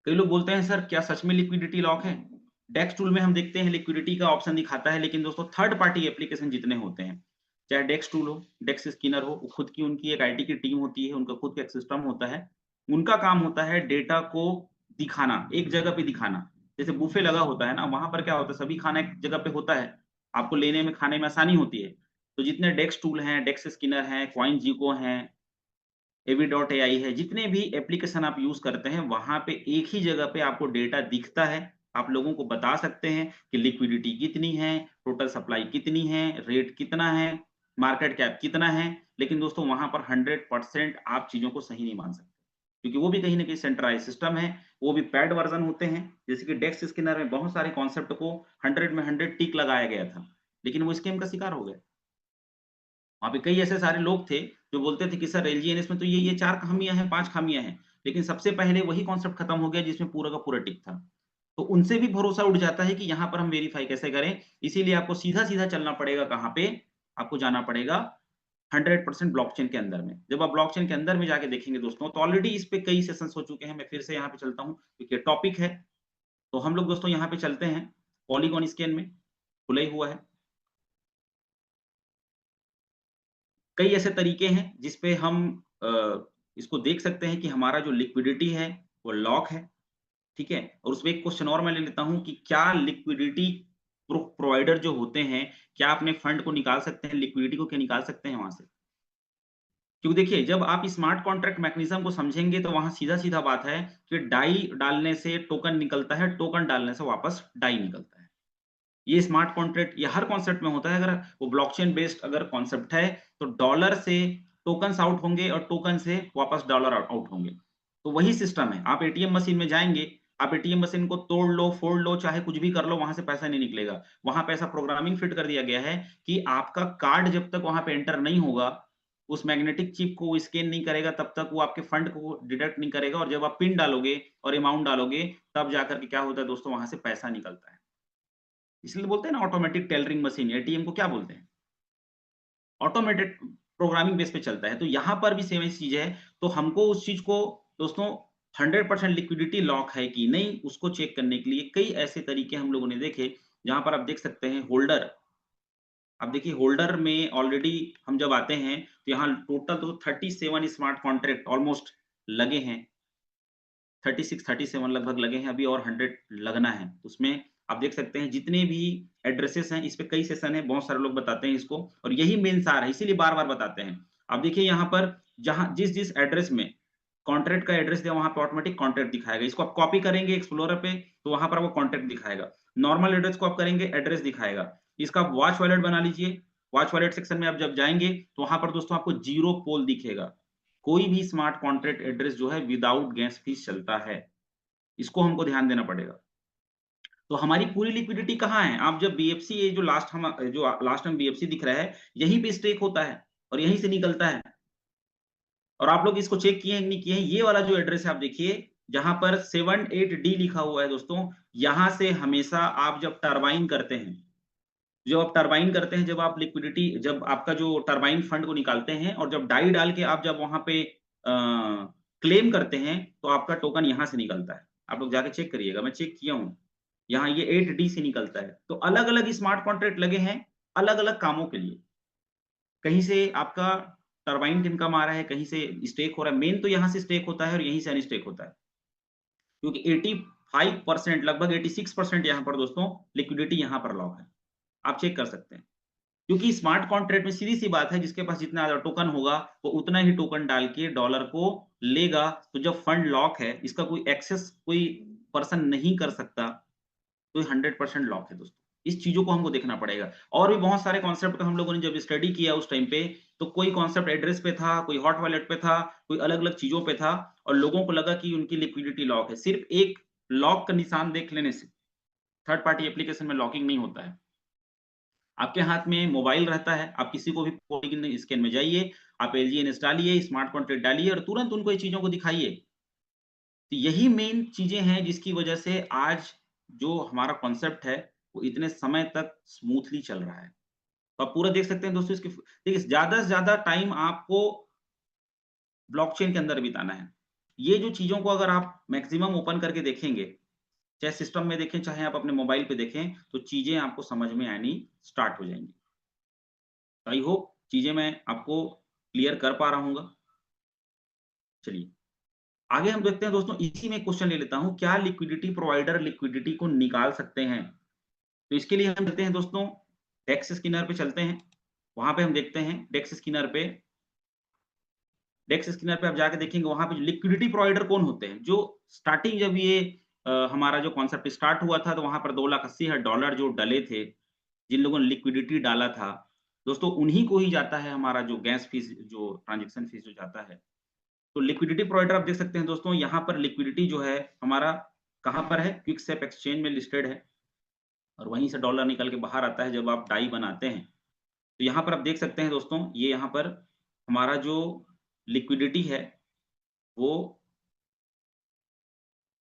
कई लोग बोलते हैं सर क्या सच में लिक्विडिटी लॉक है? डेक्स टूल में हम देखते हैं लिक्विडिटी का ऑप्शन दिखाता है लेकिन दोस्तों थर्ड पार्टी एप्लीकेशन जितने होते हैं, चाहे डेक्स टूल हो, डेक्स स्किनर हो, वो खुद की उनकी एक आईटी की टीम होती है, उनका खुद का एक सिस्टम होता है। उनका काम होता है डेटा को दिखाना, एक जगह पे दिखाना। जैसे बुफे लगा होता है ना, वहाँ पर क्या होता है सभी खाना एक जगह पे होता है। आपको लेने में, खाने में आसानी होती है। तो जितने डेक्स टूल हैं, डेक्स स्किनर हैं, कॉइनजीको हैं, एवी.एआई है, जितने भी एप्लीकेशन आप यूज़ करते हैं, वहाँ पे एक ही जगह पे आपको डेटा दिखता है। आप लोगों को बता सकते हैं कि लिक्विडिटी कितनी है, टोटल सप्लाई कितनी है, रेट कितना है, मार्केट कैप कितना है। लेकिन दोस्तों वहां पर 100% आप चीजों को सही नहीं मान सकते, क्योंकि वो भी कहीं ना कहीं सेंट्रलाइज सिस्टम है, वो भी पैड वर्जन होते हैं। जैसे कि डेक्स स्किनर में बहुत सारे कॉन्सेप्ट को 100 में 100 टिक लगाया गया था, लेकिन वो स्कैम का शिकार हो गया। वहाँ पे कई ऐसे सारे लोग थे जो बोलते थे कि सर एलजीएनएस में तो ये 4 खामियाँ हैं, 5 खामियाँ हैं, लेकिन सबसे पहले वही कॉन्सेप्ट खत्म हो गया जिसमें पूरा का पूरा टिक था। तो उनसे भी भरोसा उठ जाता है कि यहाँ पर हम वेरीफाई कैसे करें, इसीलिए आपको सीधा-सीधा चलना पड़ेगा कहाँ पे? आपको जाना पड़ेगा 100% ब्लॉकचेन के अंदर में। जब आप ब्लॉकचेन के अंदर में जाके देखेंगे दोस्तों, तो ऑलरेडी इस पे कई सेशंस हो चुके हैं। मैं फिर से यहाँ पे चलता हूँ, क्योंकि टॉपिक है। तो हम लोग दोस्तों यहाँ पे चलते हैं, पॉलीगॉन स्कैन में खुला ही हुआ है। कई ऐसे तरीके हैं जिस पे हम इसको देख सकते हैं कि हमारा जो लिक्विडिटी है वो लॉक है, ठीक है? और उसमें एक क्वेश्चन और मैं ले लेता हूँ कि क्या लिक्विडिटी प्रोवाइडर जो होते हैं, क्या अपने फंड को निकाल सकते हैं, लिक्विडिटी को क्या निकाल सकते हैं वहाँ से? क्योंकि देखिए, जब आप स्मार्ट कॉन्ट्रैक्ट मैकेनिज्म को समझेंगे तो वहाँ सीधा-सीधा बात है कि डाई डालने से टोकन निकलता है, टोकन डालने से वापस डाई निकलता है। ये स्मार्ट कॉन्ट्रैक्ट या हर कॉन्सेप्ट में होता है। अगर वो ब्लॉकचेन बेस्ड अगर कॉन्सेप्ट है, तो डॉलर से टोकन्स आउट होंगे और टोकन से वापस डॉलर आउट होंगे। तो वही सिस्टम है। आप एटीएम मशीन में जाएँगे, आप एटीएम मशीन को तोड़ लो, फोड़ लो, चाहे कुछ भी कर लो, वहाँ से पैसा नहीं निकलेगा। वहाँ पे ऐसा प्रोग्रामिंग फिट कर दिया गया है कि आपका कार्ड जब तक वहाँ पे एंटर नहीं होगा, उस मैग्नेटिक चिप को वो स्कैन नहीं करेगा, तब तक वो आपके फंड को डिडक्ट नहीं करेगा, और जब आप पिन डालोगे और अमाउंट डालोगे, तब जाकर के क्या होता है दोस्तों, वहाँ से पैसा निकलता है। इसलिए बोलते हैं ना ऑटोमेटिक टेलरिंग मशीन, एटीएम को क्या बोलते हैं? ऑटोमेटेड प्रोग्रामिंग बेस पे चलता है। तो यहाँ पर भी सेम ऐसी चीज़ है। तो हमको उस चीज़ को दोस्तों 100% लिक्विडिटी लॉक है कि नहीं, उसको चेक करने के लिए कई ऐसे तरीके हम लोगों ने देखे, जहाँ पर आप देख सकते हैं होल्डर। अब देखिए होल्डर में ऑलरेडी हम जब आते हैं, तो यहाँ टोटल तो 37 स्मार्ट कॉन्ट्रैक्ट ऑलमोस्ट लगे हैं। 36-37 लगभग लगे हैं अभी, और 100 लगना है। उसमें आप देख सकते हैं जितने भी एड्रेसेस हैं, इस पे कई सेशन है, बहुत सारे लोग बताते हैं इसको, और यही मेन सार है, इसीलिए बार-बार बताते हैं। आप देखिए यहाँ पर जहाँ जिस-जिस एड्रेस में कॉन्ट्रैक्ट का एड्रेस दिया, वहाँ पे ऑटोमेटिक कॉन्ट्रैक्ट दिखाएगा। इसको आप कॉपी करेंगे एक्सप्लोरर पे, तो वहाँ पर आपको कॉन्ट्रैक्ट दिखाएगा। नॉर्मल एड्रेस को आप करेंगे, एड्रेस दिखाएगा। इसका आप वॉच वॉलेट बना लीजिए। वॉच वॉलेट सेक्शन में आप जब जाएँगे, तो वहाँ पर दोस्तों आपको 0 पोल दिखेगा। कोई भी स्मार्ट कॉन्ट्रैक्ट एड्रेस जो है विदाउट गैस फीस चलता है। इसको हमको ध्यान देना पड़ेगा। तो हमारी पूरी लिक्विडिटी कहाँ है? आप जब बीएफसी, ये जो लास्ट में बीएफसी दिख रहा है, यहीं पे स्टेक होता है और यहीं से निकलता है। और आप लोग इसको चेक किए हैं कि नहीं किए हैं? ये वाला जो एड्रेस है आप देखिए, जहाँ पर 78D लिखा हुआ है दोस्तों, यहाँ से हमेशा आप जब टरबाइन करते हैं, जब आप लिक्विडिटी, जब आपका जो टरबाइन फंड को निकालते हैं और जब डाई डाल के आप जब वहाँ पे क्लेम करते हैं, तो आपका टोकन यहाँ से निकलता है। आप लोग जाके चेक करिएगा, मैं चेक किया हूँ। यहाँ ये 8D से निकलता है। तो अलग-अलग स्मार्ट कॉन्ट्रैक्ट लगे हैं, अलग-अलग कामों के लिए। कहीं से आपका टरबाइन इनकम आ रहा है, कहीं से स्टेक हो रहा है। मेन तो यहाँ से स्टेक होता है और यहीं से अनस्टेक होता है। क्योंकि 85% लगभग 86% यहाँ पर दोस्तों लिक्विडिटी यहाँ पर लॉक है। आप चेक कर सकते हैं। क्योंकि स्मार्ट कॉन्ट्रैक्ट में सीधी-सी बात है, जिसके पास जितना ज़्यादा टोकन होगा, वो उतना ही टोकन डाल के डॉलर को लेगा। तो जब फंड लॉक है, इसका कोई एक्सेस कोई पर्सन नहीं कर सकता, तो ये 100% लॉक है दोस्तों। इस चीज़ों को हमको देखना पड़ेगा। और भी बहुत सारे कॉन्सेप्ट को हम लोगों ने जब स्टडी किया उस टाइम पे, तो कोई कॉन्सेप्ट एड्रेस पे था, कोई हॉट वॉलेट पे था, कोई अलग-अलग चीज़ों पे था, और लोगों को लगा कि उनकी लिक्विडिटी लॉक है। सिर्फ एक लॉक का निशान देख लेने से थर्ड पार्टी एप्लीकेशन में लॉकिंग नहीं होता है। आपके हाथ में मोबाइल रहता है, आप किसी को भी पॉलीगन स्कैन में जाइए, आप एलजीएनएस डालिए, स्मार्ट कॉन्ट्रैक्ट डालिए और तुरंत उनको ये चीज़ों को दिखाइए। तो यही मेन चीज़ें हैं जिसकी वजह से आज जो हमारा कॉन्सेप्ट है, वो इतने समय तक स्मूथली चल रहा है। तो आप पूरा देख सकते हैं दोस्तों इसकी देखिए, ज़्यादा से ज़्यादा टाइम आपको ब्लॉकचेन के अंदर बिताना है। ये जो चीज़ों को अगर आप मैक्सिमम ओपन करके देखेंगे, चाहे सिस्टम में देखें, चाहे आप अपने मोबाइल पे देखें, तो चीज़ें आपको समझ में आनी स्टार्ट हो जाएँगी। आई होप चीज़ें मैं आपको क्लियर कर पा रहा हूँगा। चलिए, आगे हम देखते हैं दोस्तों, इसी में एक क्वेश्चन ले लेता हूँ, क्या लिक्विडिटी प्रोवाइडर लिक्विडिटी को निकाल सकते हैं? तो इसके लिए हम चलते हैं दोस्तों, डेक्स स्किनर पे चलते हैं। वहाँ पे हम देखते हैं डेक्स स्किनर पे आप जाके देखेंगे, वहाँ पे लिक्विडिटी प्रोवाइडर कौन होते हैं? जो स्टार्टिंग जब ये हमारा जो कॉन्सेप्ट स्टार्ट हुआ था, तो वहाँ पर $2,80,000 जो डले थे, जिन लोगों ने लिक्विडिटी डाला था, दोस्तों उन्हीं को ही जाता है हमारा जो गैस फीस, जो ट्रांज़ैक्शन फीस जो जाता है। तो लिक्विडिटी प्रोवाइडर आप देख सकते हैं दोस्तों, यहाँ पर लिक्विडिटी जो है हमारा कहाँ पर है? क्विकसेप एक्सचेंज में लिस्टेड है और वहीं से डॉलर निकल के बाहर आता है जब आप डाई बनाते हैं। तो यहाँ पर आप देख सकते हैं दोस्तों, ये यहाँ पर हमारा जो लिक्विडिटी है, वो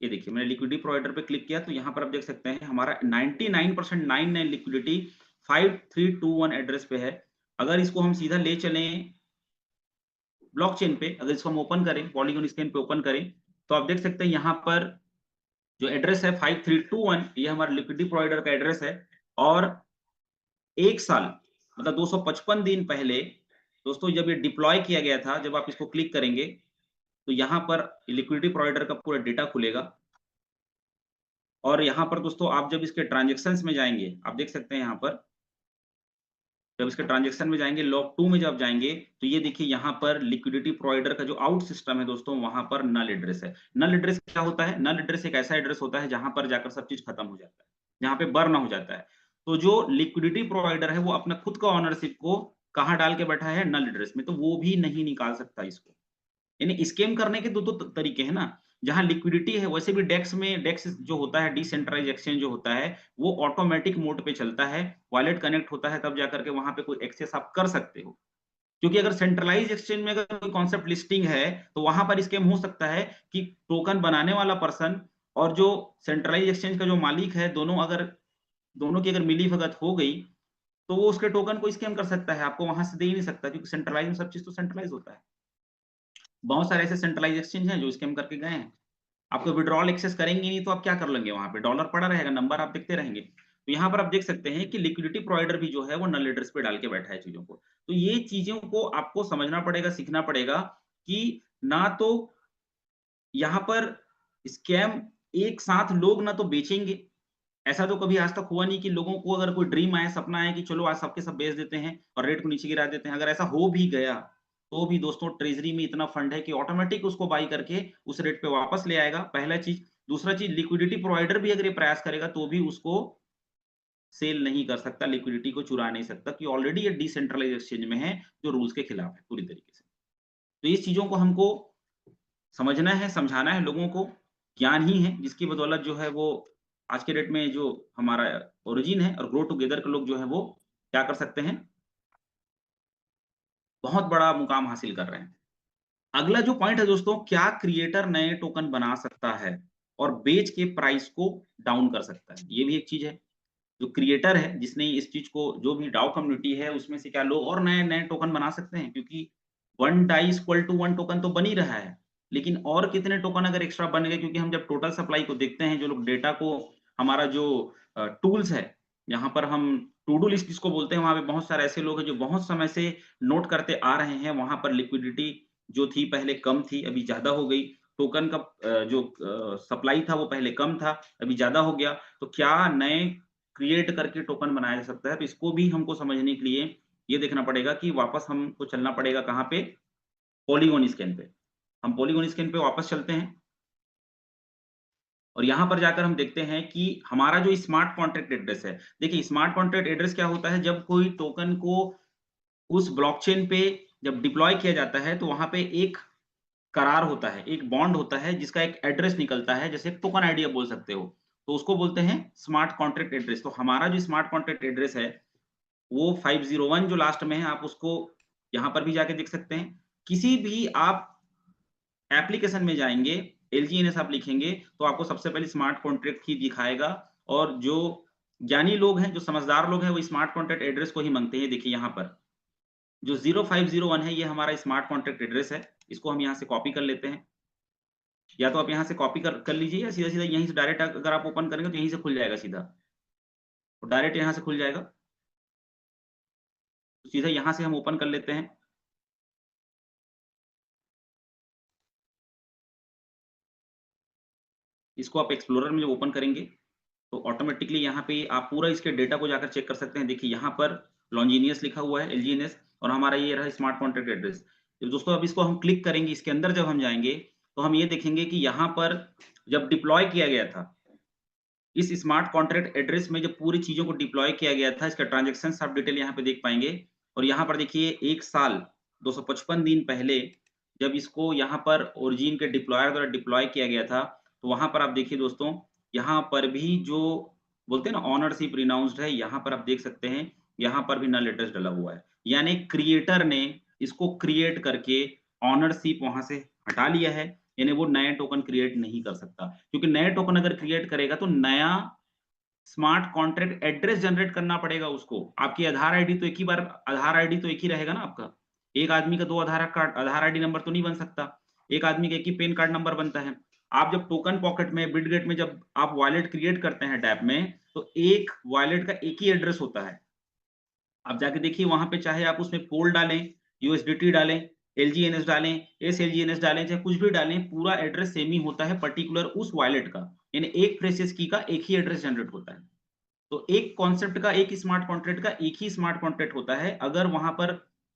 ये देखिए मैंने लिक्विडिटी प्रोवाइडर पे क्लिक किया तो यहाँ पर आप देख सकते हैं हमारा 99.99 लिक्विडिटी 5321 एड्रेस पे है। अगर इसको हम सीधा ले चलें ब्लॉकचेन पे, अगर इसको हम ओपन करें, पॉलीगॉन स्कैन पे ओपन करें, तो आप देख सकते हैं यहाँ पर जो एड्रेस है 5321, ये हमारा लिक्विडिटी प्रोवाइडर का एड्रेस है। और 1 साल मतलब 255 दिन पहले दोस्तों जब ये डिप्लॉय किया गया था, जब आप इसको क्लिक करेंगे, तो यहाँ पर लिक्विडिटी प्रोवाइडर का पूरा डेटा खुलेगा। और यहाँ पर दोस्तों आप जब इसके ट्रांज़ैक्शंस में जाएँगे, आप देख सकते हैं यहाँ पर, जब इसके ट्रांज़ैक्शन में जाएँगे, लॉग 2 में जब जाएँगे, तो ये देखिए यहाँ पर लिक्विडिटी प्रोवाइडर का जो आउट सिस्टम है दोस्तों, वहाँ पर नल एड्रेस है। नल एड्रेस क्या होता है? नल एड्रेस एक ऐसा एड्रेस होता है जहाँ पर जाकर सब चीज़ खत्म हो जाता है, जहाँ पे बर्न हो जाता है। तो जो लिक्विडिटी प्रोवाइडर है, वो अपना खुद का ओनरशिप को कहाँ डाल के बैठा है? नल एड्रेस में, तो वो भी नहीं निकाल सकता इसको। यानी स्कैम करने के 2-2 त तरीके हैं ना। जहाँ लिक्विडिटी है वैसे भी डेक्स जो होता है, डिसेंट्रलाइज्ड एक्सचेंज जो होता है, वो ऑटोमैटिक मोड पे चलता है। वॉलेट कनेक्ट होता है तब जाकर के वहाँ पे कोई एक्सेस आप कर सकते हो। क्योंकि अगर सेंट्रलाइज्ड एक्सचेंज में अगर कोई कॉन्सेप्ट लिस्टिंग है, तो वहाँ पर स्कैम हो सकता है कि टोकन बनाने वाला पर्सन और जो सेंट्रलाइज्ड एक्सचेंज का जो मालिक है, दोनों की अगर मिली-भगत हो गई, तो वो उसके टोकन को स्कैम कर सकता है। आपको वहाँ से दे ही नहीं सकता क्योंकि सेंट्रलाइज़ में सब चीज़ तो सेंट्रलाइज़ होता है। बहुत सारे ऐसे सेंट्रलाइज़ एक्सचेंज हैं जो स्कैम करके गए हैं। आपको विथड्रॉल एक्सेस करेंगे नहीं तो आप क्या कर लेंगे वहाँ पे? डॉलर पड़ा रहेगा, नंबर आप देखते रहेंगे। तो यहाँ पर आप देख सकते हैं कि लिक्विडिटी प्रोवाइडर भी जो है वो नल एड्रेस पे डाल के बैठा है चीज़ों को। तो ये चीज़ों को आपको समझना पड़ेगा, सीखना पड़ेगा कि ना तो यहाँ पर स्कैम एक साथ लोग ना तो बेचेंगे, ऐसा तो कभी आज तक हुआ नहीं कि लोगों को अगर कोई ड्रीम आए, सपना आए कि चलो आज सब के सब बेच देते हैं और रेट को नीचे गिरा देते हैं। अगर ऐसा हो भी गया, तो भी दोस्तों ट्रेज़री में इतना फंड है कि ऑटोमैटिक उसको बाय करके उस रेट पे वापस ले आएगा, पहला चीज़। दूसरा चीज़, लिक्विडिटी प्रोवाइडर भी अगर ये प्रयास करेगा तो भी उसको सेल नहीं कर सकता, लिक्विडिटी को चुरा नहीं सकता कि ऑलरेडी ये डिसेंट्रलाइज़्ड एक्सचेंज में है, जो रूल्स के खिलाफ है पूरी तरीके से। तो इस चीज़ों को हमको समझना है, समझाना है लोगों को, ज्ञान ही है जिसकी बदौलत जो है वो आज के डेट में जो हमारा ओरिजिन है और ग्रो टुगेदर के लोग जो है वो क्या कर सकते हैं, बहुत बड़ा मुकाम हासिल कर रहे हैं। अगला जो पॉइंट है दोस्तों, क्या क्रिएटर नए टोकन बना सकता है और बेच के प्राइस को डाउन कर सकता है? ये भी एक चीज़ है। जो क्रिएटर है जिसने इस चीज़ को, जो भी डाओ कम्युनिटी है उसमें से क्या लोग और नए-नए टोकन बना सकते हैं? क्योंकि 1 डाई इक्वल टू 1 टोकन तो बन ही रहा है। लेकिन और कितने टोकन अगर एक्स्ट्रा बन गए, क्योंकि हम जब टोटल सप्लाई को देखते हैं, जो लोग डेटा को, हमारा जो टूल्स है, यहाँ पर हम टू डू लिस्ट जिसको बोलते हैं, वहाँ पे बहुत सारे ऐसे लोग हैं जो बहुत समय से नोट करते आ रहे हैं। वहाँ पर लिक्विडिटी जो थी पहले कम थी, अभी ज़्यादा हो गई। टोकन का जो सप्लाई था वो पहले कम था, अभी ज़्यादा हो गया। तो क्या नए क्रिएट करके टोकन बनाया जा सकता है? तो इसको भी हमको समझने के लिए ये देखना पड़ेगा कि वापस हमको चलना पड़ेगा कहाँ पे? पॉलीगॉन स्कैन पे। हम पॉलीगॉन स्कैन पे वापस चलते हैं और यहाँ पर जाकर हम देखते हैं कि हमारा जो स्मार्ट कॉन्ट्रैक्ट एड्रेस है। देखिए स्मार्ट कॉन्ट्रैक्ट एड्रेस क्या होता है? जब कोई टोकन को उस ब्लॉकचेन पे जब डिप्लॉय किया जाता है, तो वहाँ पे एक करार होता है, एक बॉन्ड होता है जिसका एक एड्रेस निकलता है, जैसे टोकन आईडी आप बोल सकते हो। तो उसको बोलते हैं स्मार्ट कॉन्ट्रैक्ट एड्रेस। तो हमारा जो स्मार्ट कॉन्ट्रैक्ट एड्रेस है, वो 501 जो लास्ट में है, आप उसको यहाँ पर भी जाके देख सकते हैं। किसी भी आप एप्लीकेशन में जाएँगे, एलजीएनएस आप लिखेंगे, तो आपको सबसे पहले स्मार्ट कॉन्ट्रैक्ट ही दिखाएगा। और जो ज्ञानी लोग हैं, जो समझदार लोग हैं, वो स्मार्ट कॉन्ट्रैक्ट एड्रेस को ही माँगते हैं। देखिए यहाँ पर, जो 0501 है, ये हमारा स्मार्ट कॉन्ट्रैक्ट एड्रेस है। इसको हम यहाँ से कॉपी कर लेते हैं। या तो आप यहाँ से कॉपी कर लीजिए, या सीधा-सीधा यहीं से डायरेक्ट अगर आप ओपन करेंगे, तो यहीं से खुल जाएगा सीधा। तो डायरेक्ट यहाँ से खुल जाएगा। तो सीधा यहाँ से हम ओपन कर लेते हैं। इसको आप एक्सप्लोरर में जब ओपन करेंगे, तो ऑटोमैटिकली यहाँ पे आप पूरा इसके डेटा को जाकर चेक कर सकते हैं। देखिए यहाँ पर लॉन्जिनियस लिखा हुआ है, एलजीएनएस, और हमारा ये रहा स्मार्ट कॉन्ट्रैक्ट एड्रेस। तो दोस्तों अब इसको हम क्लिक करेंगे, इसके अंदर जब हम जाएँगे, तो हम ये देखेंगे कि यहाँ पर जब डिप्लॉय किया गया था, इस स्मार्ट कॉन्ट्रैक्ट एड्रेस में जब पूरी चीज़ों को डिप्लॉय किया गया था, इसका ट्रांज़ैक्शन आप डिटेल यहाँ पे देख पाएँगे। और यहाँ पर देखिए 1 साल 255 दिन पहले जब इसको यहाँ पर ओरिजिन के डिप्लॉयर द्वारा डिप्लॉय किया गया था, तो वहाँ पर आप देखिए दोस्तों, यहाँ पर भी जो बोलते हैं ना ओनरशिप रिनाउंस्ड है, यहाँ पर आप देख सकते हैं, यहाँ पर भी नल एड्रेस डला हुआ है। यानी क्रिएटर ने इसको क्रिएट करके ओनरशिप वहाँ से हटा लिया है, यानी वो नए टोकन क्रिएट नहीं कर सकता। क्योंकि नए टोकन अगर क्रिएट करेगा तो नया स्मार्ट कॉन्ट्रैक्ट एड्रेस जनरेट करना पड़ेगा उसको। आपकी आधार आईडी तो एक ही बार आधार आईडी तो एक ही रहेगा ना आपका। एक आदमी का 2 आधार आईडी नंबर तो नहीं बन सकता। एक आदमी का एक ही पैन कार्ड नंबर बनता है। आप जब टोकन पॉकेट में बिटगेट में जब आप वॉलेट क्रिएट करते हैं डैप में, तो एक वॉलेट का एक ही एड्रेस होता है। आप जाके देखिए वहाँ पे चाहे आप उसमें पोल डालें, यूएसडीटी डालें, एलजीएनएस डालें, एसएलजीएनएस डालें, चाहे कुछ भी डालें, पूरा एड्रेस सेम ही होता है पर्टिकुलर उस वॉलेट का। यानी एक प्रेसियस की का एक ही एड्रेस जनरेट होता है। तो एक कॉन्सेप्ट का एक स्मार्ट कॉन्ट्रैक्ट का एक ही स्मार्ट कॉन्ट्रैक्ट होता है। अगर वहां पर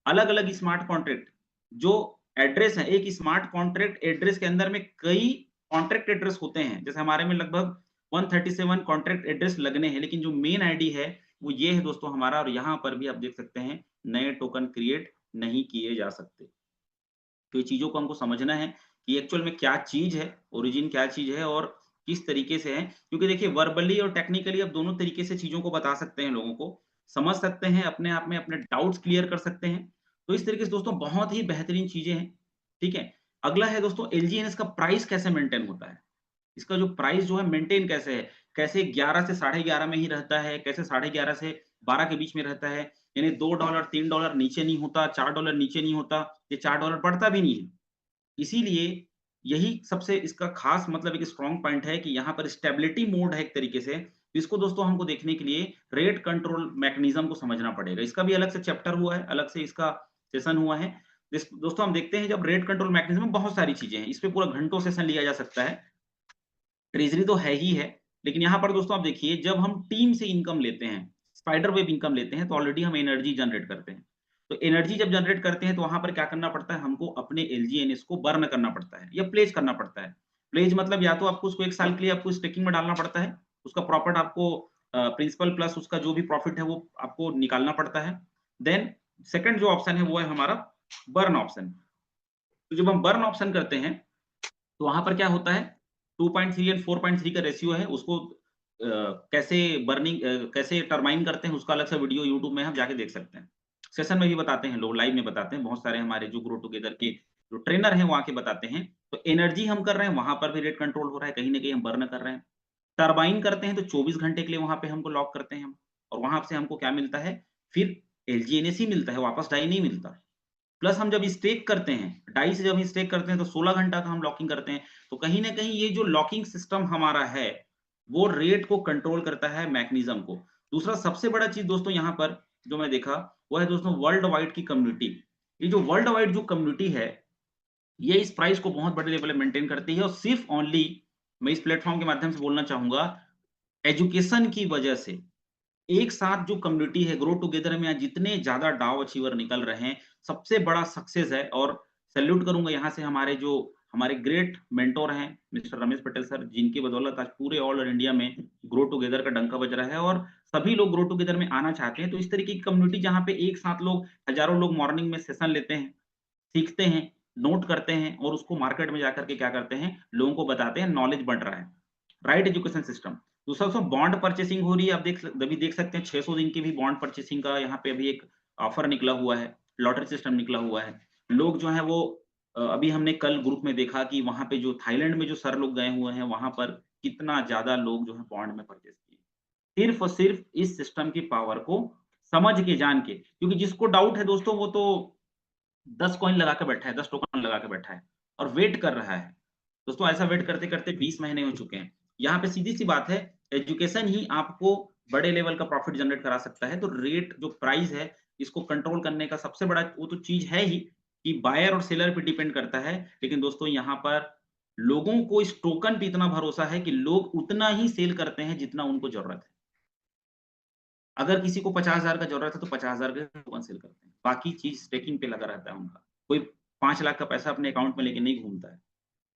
अलग-अलग स्मार्ट कॉन्ट्रैक्ट जो एड्रेस है, एक स्मार्ट कॉन्ट्रैक्ट एड्रेस के अंदर में कई कॉन्ट्रैक्ट एड्रेस होते हैं। जैसे हमारे में लगभग 137 कॉन्ट्रैक्ट एड्रेस लगने हैं, लेकिन जो मेन आईडी है वो ये है दोस्तों हमारा। और यहाँ पर भी आप देख सकते हैं नए टोकन क्रिएट नहीं किए जा सकते। तो ये चीज़ों को हमको समझना है कि एक्चुअल में क्या चीज़ है, ओरिजिन क्या चीज़ है और किस तरीके से है। क्योंकि देखिए वर्बली और टेक्निकली आप दोनों तरीके से चीज़ों को बता सकते हैं लोगों को, समझ सकते हैं, अपने आप में अपने डाउट्स क्लियर कर सकते हैं। तो इस तरीके से दोस्तों बहुत ही बेहतरीन चीज़ें हैं, ठीक है? अगला है दोस्तों एलजीएनएस का प्राइस कैसे मेंटेन होता है? इसका जो प्राइस जो है मेंटेन कैसे है? कैसे 11 से साढ़े 11 में ही रहता है? कैसे साढ़े 11 से 12 के बीच में रहता है? यानी $2 $3 नीचे नहीं होता, $4 नीचे नहीं होता, ये $4 बढ़ता भी नहीं है। इसीलिए यही सबसे इसका खास मतलब एक स्ट्रॉन्ग पॉइंट है कि यहाँ पर स्टेबिलिटी मोड है एक तरीके से। इसको दोस्तों हमको देखने के लिए रेट कंट्रोल मैकेनिज्म को समझना पड़ेगा। इसका भी अलग से चैप्टर हुआ है, अलग से इसका सेशन हुआ है। दोस्तों हम देखते हैं जब रेट कंट्रोल मैकेनिज्म में बहुत सारी चीज़ें हैं। इस पे पूरा घंटों सेशन लिया जा सकता है। ट्रेज़री तो है ही है, लेकिन यहाँ पर दोस्तों आप देखिए जब हम टीम से इनकम लेते हैं, स्पाइडर वेव इनकम लेते हैं, तो ऑलरेडी हम एनर्जी जनरेट करते हैं। तो एनर्जी जब जनरेट करते हैं तो वहाँ पर क्या करना पड़ता है, हमको अपने एलजीएनएस को बर्न करना पड़ता है या प्लेज करना पड़ता है। प्लेज मतलब या तो आपको उसको 1 साल के लिए आपको स्टेकिंग में डालना पड़ता है, उसका प्रॉफिट आपको प्रिंसिपल प्लस उसका जो भी प्रॉफिट है वो आपको निकालना पड़ता है। देन सेकंड जो ऑप्शन है वो है हमारा बर्न ऑप्शन। तो जब हम बर्न ऑप्शन करते हैं तो वहाँ पर क्या होता है 2.3 एंड 4.3 का रेशियो है उसको कैसे कैसे टरमाइन करते हैं उसका अलग से वीडियो यूट्यूब में आप जाके देख सकते हैं। सेशन में भी बताते हैं लोग, लाइव में बताते हैं, बहुत सारे हमारे जो ग्रो टुगेदर के जो ट्रेनर हैं वो आके बताते हैं। तो एनर्जी हम कर रहे हैं, वहाँ पर भी रेट कंट्रोल हो रहा है, कहीं न कहीं हम बर्न कर रहे हैं। टरबाइन करते हैं तो 24 घंटे के लिए वहाँ पे हमको लॉक करते हैं हम और वहाँ से हमको क्या मिलता है, फिर एलजीएनएस ही मिलता है, वापस डाई नहीं मिलता। प्लस हम जब स्टेक करते हैं, डाई से जब हम स्टेक करते हैं तो 16 घंटा का हम लॉकिंग करते हैं। तो कहीं न कहीं ये जो लॉकिंग सिस्टम हमारा है, वो रेट को कंट्रोल करता है मैकेनिज़्म को। दूसरा सबसे बड़ा चीज़ दोस्तों यहाँ पर जो मैं देखा, वो है दोस्तों वर्ल्ड वाइड की कम्युनिटी। ये जो वर्ल्ड वाइड जो कम्युनिटी है, ये इस प्राइस को बहुत बड़े लेवल पे मेंटेन करती है और सिर्फ़ ओनली मैं इस प्लेटफ़ॉर्म के माध्यम से बोलना चाहूँगा, एजुकेशन की वजह से एक साथ जो कम्युनिटी है ग्रो टुगेदर में आज जितने ज़्यादा डाउ अचीवर निकल रहे हैं, सबसे बड़ा सक्सेस है और सैल्यूट करूँगा यहाँ से हमारे जो हमारे ग्रेट मेंटर हैं मिस्टर रमेश पटेल सर, जिनकी बदौलत आज पूरे ऑल ओवर इंडिया में ग्रो टुगेदर का डंका बज रहा है और सभी लोग ग्रो टुगेदर में आना चाहते हैं। तो इस तरीके की कम्युनिटी जहाँ पे एक साथ लोग हज़ारों लोग मॉर्निंग में सेशन लेते हैं, सीखते हैं, नोट करते हैं और उसको मार्केट में जाकर के क्या करते हैं, लोगों को बताते हैं, नॉलेज बढ़ रहा है। Right education system. दूसरा दोस्तों बॉन्ड परचेसिंग हो रही है, आप अभी देख सकते हैं 600 दिन की भी बॉन्ड परचेसिंग का यहाँ पे अभी एक ऑफर निकला हुआ है, लॉटरी सिस्टम निकला हुआ है। लोग जो हैं वो अभी हमने कल ग्रुप में देखा कि वहाँ पे जो थाईलैंड में जो सर लोग गए हुए हैं, वहाँ पर कितना ज़्यादा लोग जो है बॉन्ड में परचेज़ किए। सिर्फ़ और सिर्फ़ इस सिस्टम की पावर को समझ के, जान के, क्योंकि जिसको डाउट है दोस्तों वो तो 10 कॉइन लगा के बैठा है, 10 टोकन लगा के बैठा है और वेट कर रहा है। दोस्तों ऐसा वेट करते-करते 20 महीने हो चुके हैं। यहाँ पे सीधी-सी बात है, एजुकेशन ही आपको बड़े लेवल का प्रॉफिट जनरेट करा सकता है। तो रेट जो प्राइस है, इसको कंट्रोल करने का सबसे बड़ा वो तो चीज़ है ही कि बायर और सेलर पे डिपेंड करता है। लेकिन दोस्तों यहाँ पर लोगों को इस टोकन पे इतना भरोसा है कि लोग उतना ही सेल करते हैं जितना उनको ज़रूरत है। अगर किसी को 50,000 का ज़रूरत है तो 50,000 के टोकन सेल करते हैं। बाकी चीज़ स्टेकिंग पे लगा रहता है उनका। कोई 5 लाख का पैसा अपने अकाउंट में लेके नहीं घूमता है।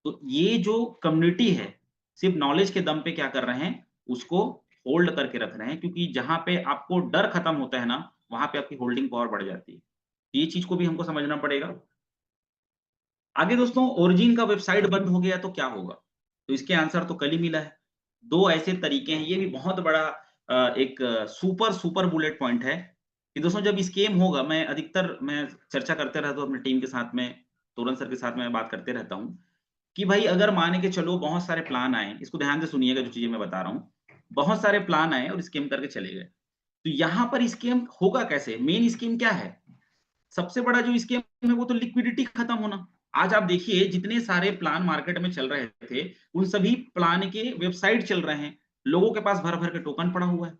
तो ये जो कम्युनिटी है, सिर्फ़ नॉलेज के दम पे क्या कर रहे हैं, उसको होल्ड करके रख रहे हैं क्योंकि जहाँ पे आपको डर खत्म होता है ना, वहां पे आपकी होल्डिंग पावर बढ़ जाती है। ये चीज को भी हमको समझना पड़ेगा। आगे दोस्तों, ओरिजिन का वेबसाइट बंद हो गया तो क्या होगा? तो इसके आंसर तो कल ही मिला है। 2 ऐसे तरीके हैं, ये भी बहुत बड़ा एक सुपर बुलेट पॉइंट है कि दोस्तों जब स्कैम होगा, मैं चर्चा करते रहता हूँ अपनी टीम के साथ में, तोरण सर के साथ मैं बात करते रहता हूँ कि भाई अगर मान के चलो बहुत सारे प्लान आए, इसको ध्यान से सुनिएगा जो चीजें मैं बता रहा हूँ। बहुत सारे प्लान आए और स्कैम करके चले गए। तो यहाँ पर स्कैम होगा कैसे? मेन स्कीम क्या है? सबसे बड़ा जो स्कीम है वो तो लिक्विडिटी खत्म होना। आज आप देखिए जितने सारे प्लान मार्केट में चल रहे थे, उन सभी प्लान के वेबसाइट चल रहे हैं। लोगों के पास भर-भर के टोकन पड़ा हुआ है।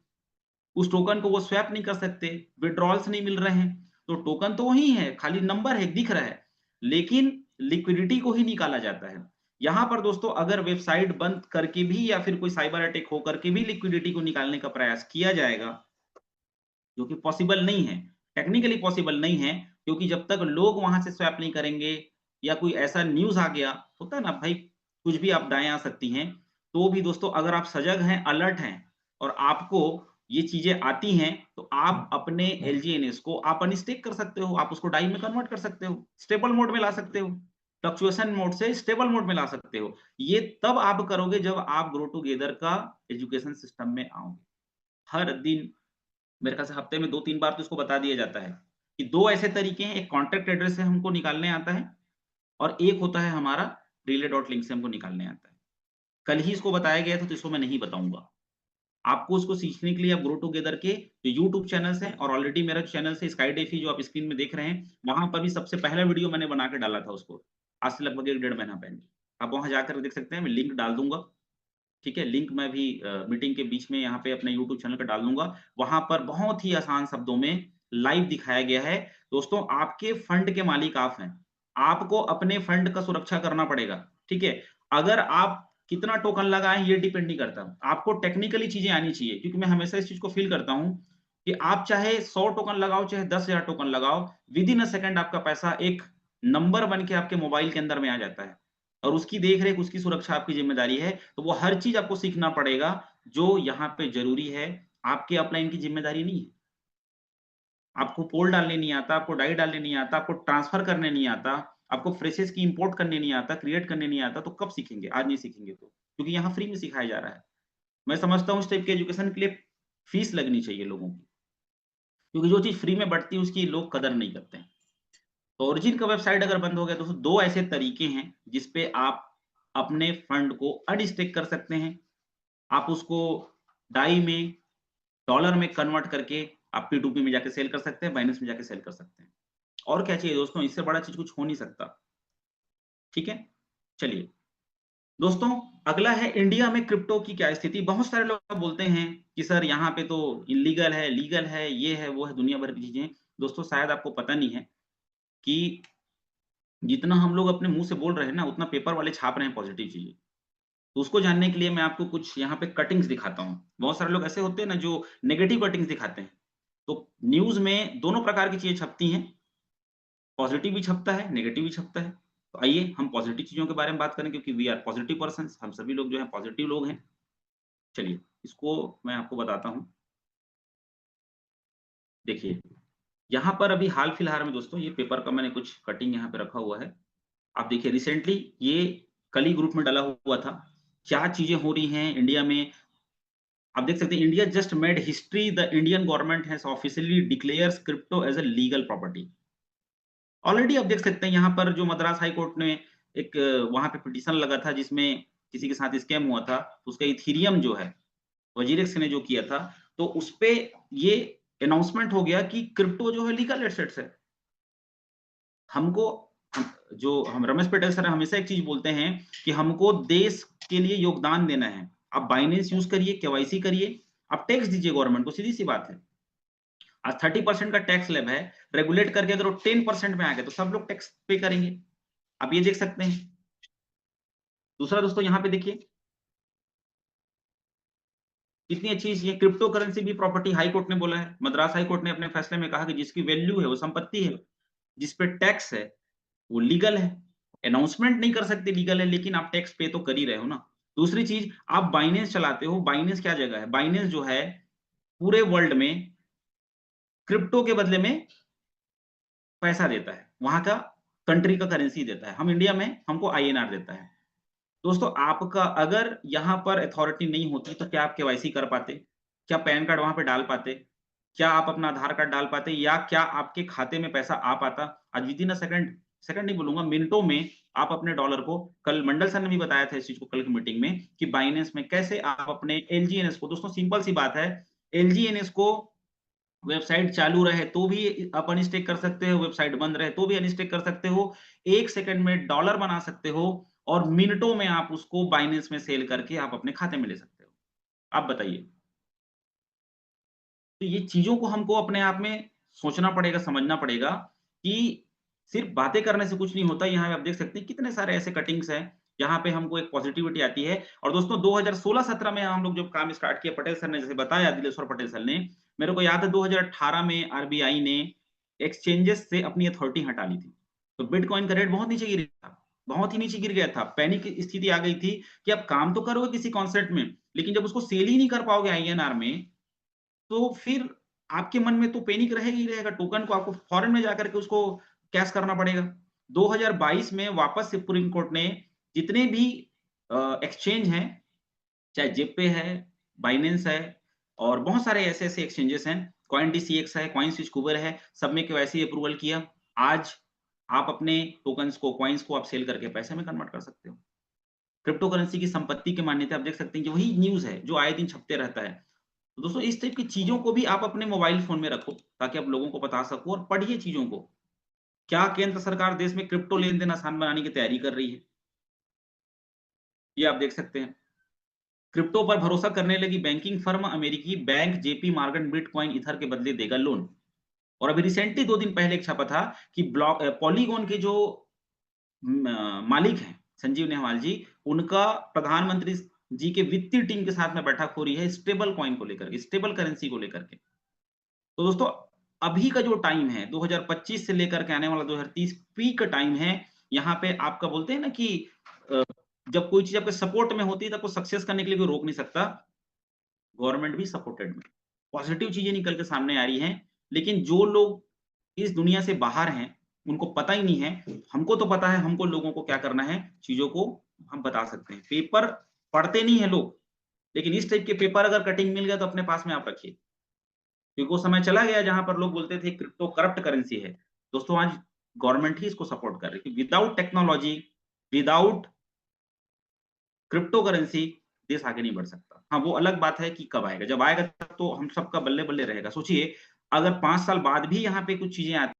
उस टोकन को वो स्वैप नहीं कर सकते, विथड्रॉल्स नहीं मिल रहे हैं। तो टोकन तो वही है, खाली नंबर है, दिख रहा है, लेकिन लिक्विडिटी को ही निकाला जाता है। यहाँ पर दोस्तों अगर वेबसाइट बंद करके भी या फिर कोई साइबर अटैक हो करके भी लिक्विडिटी को निकालने का प्रयास किया जाएगा, जो कि पॉसिबल नहीं है, टेक्निकली पॉसिबल नहीं है, क्योंकि जब तक लोग वहां से स्वैप नहीं करेंगे या कोई ऐसा न्यूज आ गया, होता है ना भाई, कुछ भी आपदाएं आ सकती हैं, तो भी दोस्तों अगर आप सजग हैं, अलर्ट हैं और आपको ये चीजें आती हैं, तो आप अपने एलजीएनएस को आप अनस्टेक कर सकते हो, आप उसको डाई में कन्वर्ट कर सकते हो, स्टेबल मोड में ला सकते हो, फ्लक्चुएशन मोड से स्टेबल मोड में ला सकते हो। ये तब आप करोगे जब आप ग्रो टुगेदर का एजुकेशन सिस्टम में आओगे। हर दिन मेरे ख्याल से हफ्ते में 2-3 बार तो इसको बता दिया जाता है कि 2 ऐसे तरीके हैं, एक कॉन्टैक्ट एड्रेस से हमको निकालने आता है और एक होता है हमारा रिले डॉट लिंक से हमको निकालने आता है। कल ही इसको बताया गया था तो इसको मैं नहीं बताऊँगा। आपको उसको सीखने के लिए आप ग्रो टुगेदर के जो यूट्यूब चैनल्स हैं और ऑलरेडी मेरा चैनल है स्काई डेफी जो आप स्क्रीन में देख रहे हैं, वहाँ पर भी सबसे पहला वीडियो मैंने बना के डाला था उसको, आज से लगभग 1 डेढ़ महीना पहले। आप वहाँ जाकर देख सकते हैं, मैं लिंक डाल दूँगा। ठीक है? लिंक मैं भी मीटिंग के बीच में यहाँ पे अपने यूट्यूब चैनल पे डाल दूँगा। वहाँ पर बहुत ही आसान शब्दों में लाइव दिखाया गया है। दोस्तों आपके फंड के मालिक आप हैं। आपको अपने फंड का सुरक्षा करना पड़ेगा। ठीक है? अगर आप कितना टोकन लगाएँ ये डिपेंड नहीं करता। आपको टेक्निकली चीज़ें आनी चाहिए, क्योंकि मैं हमेशा इस चीज़ को फ़ील करता हूँ कि आप चाहे 100 टोकन लगाओ, चाहे 10,000 टोकन लगाओ, विदिन अ सेकंड आपका पैसा एक नंबर बन के आपके मोबाइल के अंदर में आ जाता है। और उसकी देख-रेख, उसकी सुरक्षा आपकी ज़िम्मेदारी है। तो वो हर चीज़ आपको सीखना पड़ेगा, जो यहाँ पे ज़रूरी है, आपके अपलाइन की ज़िम्मेदारी नहीं है। आपको पोल डालने नहीं आता, आपको डाई डालने नहीं आता, आपको ट्रांसफ़र करने नहीं आता, आपको फ्रेशेज़ की इम्पोर्ट करने नहीं आता, क्रिएट करने नहीं आता, तो कब सीखेंगे? आज नहीं सीखेंगे तो। क्योंकि यहाँ फ्री में सिखाया जा रहा है। मैं समझता हूँ इस टाइप के एजुकेशन के लिए फीस लगनी चाहिए लोगों की, क्योंकि जो चीज़ फ्री में बँटती है उसकी लोग कदर नहीं करते हैं। तो ओरिजिन का वेबसाइट अगर बंद हो गया, तो 2 ऐसे तरीके हैं, जिस पे आप अपने फंड को अनस्टेक कर सकते हैं। आप उसको डाई में, डॉलर में कन्वर्ट करके आप P2P में जाके सेल कर सकते हैं, बाइनेंस में जाके सेल कर सकते हैं। और क्या चाहिए दोस्तों, इससे बड़ा चीज़ कुछ हो नहीं सकता। ठीक है? चलिए, दोस्तों अगला है इंडिया में क्रिप्टो की क्या स्थिति? बहुत सारे लोग बोलते हैं कि सर यहाँ पे तो इल्लीगल है, लीगल है, ये है, वो है, दुनिया भर की चीज़ें। दोस्तों शायद आपको पता नहीं है कि जितना हम लोग अपने मुँह से बोल रहे हैं ना, उतना पेपर वाले छाप रहे हैं पॉज़िटिव चीज़ें। तो उसको जानने के लिए मैं आपको कुछ यहाँ पे कटिंग्स दिखाता हूँ। बहुत सारे लोग ऐसे होते हैं ना जो नेगेटिव कटिंग्स दिखाते हैं। तो न्यूज़ में दोनों प्रकार की चीज़ें छपती हैं, पॉज़िटिव भी छपता है, नेगेटिव भी छपता है। तो आइए हम पॉज़िटिव चीज़ों के बारे में बात करें, क्योंकि वी आर पॉज़िटिव पर्सन्स, हम सभी लोग जो हैं पॉज़िटिव लोग हैं। चलिए, इसको मैं आपको बताता हूँ। देखिए, यहाँ पर अभी हाल-फिलहाल में दोस्तों ये पेपर का मैंने कुछ कटिंग यहाँ पे रखा हुआ है। आप देखिए रिसेंटली ये कल ही ग्रुप में डाला हुआ था। क्या चीज़ें हो रही हैं इंडिया में, आप देख सकते हैं, India just made history, the Indian government has officially declares crypto as a legal property. Already आप देख सकते हैं यहाँ पर जो मद्रास हाई कोर्ट ने एक वहाँ पे पिटीशन लगा था जिसमें किसी के साथ स्कैम हुआ था, उसका इथेरियम जो है, वजीरेक्स ने जो किया था, तो उसपे ये अनाउंसमेंट हो गया कि क्रिप्टो जो है लीगल एसेट्स है। हमको हम रमेश पटेल सर हमेशा एक चीज़ बोलते हैं कि हमको देश के लिए योगदान देना है। आप बाइनेंस यूज़ करिए, केवाईसी करिए, आप टैक्स दीजिए गवर्नमेंट को, सीधी-सी बात है। आज 30% का टैक्स स्लैब है, रेगुलेट करके अगर वो 10% में आ गए तो सब लोग टैक्स पे करेंगे। आप ये देख सकते हैं। दूसरा दोस्तों यहाँ पे देखिए, कितनी अच्छी चीज़ है, क्रिप्टो करेंसी भी प्रॉपर्टी हाई कोर्ट ने बोला है। मद्रास हाई कोर्ट ने अपने फैसले में कहा कि जिसकी वैल्यू है, वो संपत्ति है, जिस पे टैक्स है, वो लीगल है। अनाउंसमेंट नहीं कर सकते लीगल है, लेकिन आप टैक्स पे तो कर ही रहे हो ना। दूसरी चीज़, आप बाइनेंस चलाते हो, बाइनेंस क्या जगह है? बाइनेंस जो है पूरे वर्ल्ड में क्रिप्टो के बदले में पैसा देता है, वहाँ का कंट्री का करेंसी देता है। हम इंडिया में हमको आईएनआर देता है। दोस्तों आपका अगर यहाँ पर अथॉरिटी नहीं होती तो क्या आप केवाईसी कर पाते? क्या पैन कार्ड वहाँ पे डाल पाते? क्या आप अपना आधार कार्ड डाल पाते या क्या आपके खाते में पैसा आ पाता? आज विदिन अ सेकंड सेकंड नहीं बोलूँगा, मिनटों में आप अपने डॉलर को कल मंडल सर ने भी बताया था इस चीज़ को कल की मीटिंग में कि बाइनेंस में कैसे आप अपने एलजीएनएस को दोस्तों सिंपल सी बात है, एलजीएनएस को वेबसाइट चालू रहे तो भी आप अनस्टेक कर सकते हो, वेबसाइट बंद रहे तो भी अनस्टेक कर सकते हो। 1 सेकंड में डॉलर बना सकते हो और मिनटों में आप उसको बाइनेंस में सेल करके आप अपने खाते में ले सकते हो। आप बताइए? तो ये चीज़ों को हमको अपने आप में सोचना पड़ेगा, समझना पड़ेगा कि सिर्फ़ बातें करने से कुछ नहीं होता। यहाँ पे आप देख सकते हैं कितने सारे ऐसे कटिंग्स हैं, जहाँ पे हमको एक पॉज़िटिविटी आती है और दोस्तों 2016-17 में हम लोग जब काम स्टार्ट किया, पटेल सर ने जैसे बताया, दिलेश्वर पटेल सर ने, मेरे को याद है 2018 में आरबीआई ने एक्सचेंजेस से अपनी अथॉरिटी हटा ली थी। तो बिटकॉइन का रेट बहुत नीचे गिर गया था, बहुत ही नीचे गिर गया था। पैनिक की स्थिति आ गई थी कि आप काम तो करोगे किसी कॉन्सेप्ट में, लेकिन जब उसको सेल ही नहीं कर पाओगे आईएनआर में, तो फिर आपके मन में तो पैनिक रहेगा ही रहेगा, टोकन को आपको फॉरेन में जाकर के उसको कैश करना पड़ेगा। 2022 में वापस से सुप्रीम कोर्ट ने जितने भी एक्सचेंज हैं, चाहे जेपे है, बाइनेंस है और बहुत सारे ऐसे-ऐसे एक्सचेंजेस हैं, कॉइनडीसीएक्स है, कॉइनस्विच कुबेर है, सब में केवाईसी अप्रूवल किया। आज आप अपने टोकन्स को, कॉइन्स को आप सेल करके पैसे में कन्वर्ट कर सकते हो। क्रिप्टो करेंसी की संपत्ति की मान्यता आप देख सकते हैं कि वही न्यूज़ है, जो आए दिन छपते रहता है। तो दोस्तों इस टाइप की चीज़ों को भी आप अपने मोबाइल फ़ोन में रखो, ताकि आप लोगों को बता सको और पढ़िए चीज़ों को। क्या केंद्र सरकार देश में क्रिप्टो लेन-देन आसान बनाने की तैयारी कर रही है? ये आप देख सकते हैं। क्रिप्टो पर भरोसा करने लगी बैंकिंग फर्म अमेरिकी bank JP Morgan bitcoin ether के बदले देगा लोन। और अभी रिसेंटली 2 दिन पहले एक छपा था कि पॉलीगॉन के जो मालिक हैं संजीव नेहवाल जी, उनका प्रधानमंत्री जी के वित्तीय टीम के साथ में बैठक हो रही है स्टेबल कॉइन को लेकर के, स्टेबल करेंसी को लेकर के। तो दोस्तों अभी का जो टाइम है 2025 से लेकर के आने वाला 2030 पीक टाइम है। यहाँ पे आपका बोलते हैं ना कि अ, जब कोई चीज़ आपके सपोर्ट में होती है तो आपको सक्सेस करने के लिए कोई रोक नहीं सकता। गवर्नमेंट भी सपोर्टेड में। पॉजिटिव चीज़ें निकल के सामने आ रही हैं, लेकिन जो लोग इस दुनिया से बाहर हैं, उनको पता ही नहीं है। हमको तो पता है, हमको लोगों को क्या करना है, चीज़ों को हम बता सकते हैं। पेपर पढ़ते नहीं हैं लोग, लेकिन इस टाइप के पेपर अगर कटिंग मिल गया तो अपने पास में आप रखिए। क्योंकि वो समय चला गया जहाँ पर लोग बोलते थे क्रिप्टो करप्ट करेंसी है। दोस्तों आज गवर्नमेंट ही इसको सपोर्ट कर रही है। Without technology, without crypto currency देश आगे नहीं बढ़ सकता। हाँ, वो अलग बात है कि कब आएगा। जब आएगा तब तो हम सबका बल्ले-बल्ले रहेगा। सोचिए अगर 5 साल बाद भी यहाँ पे कुछ चीज़ें आती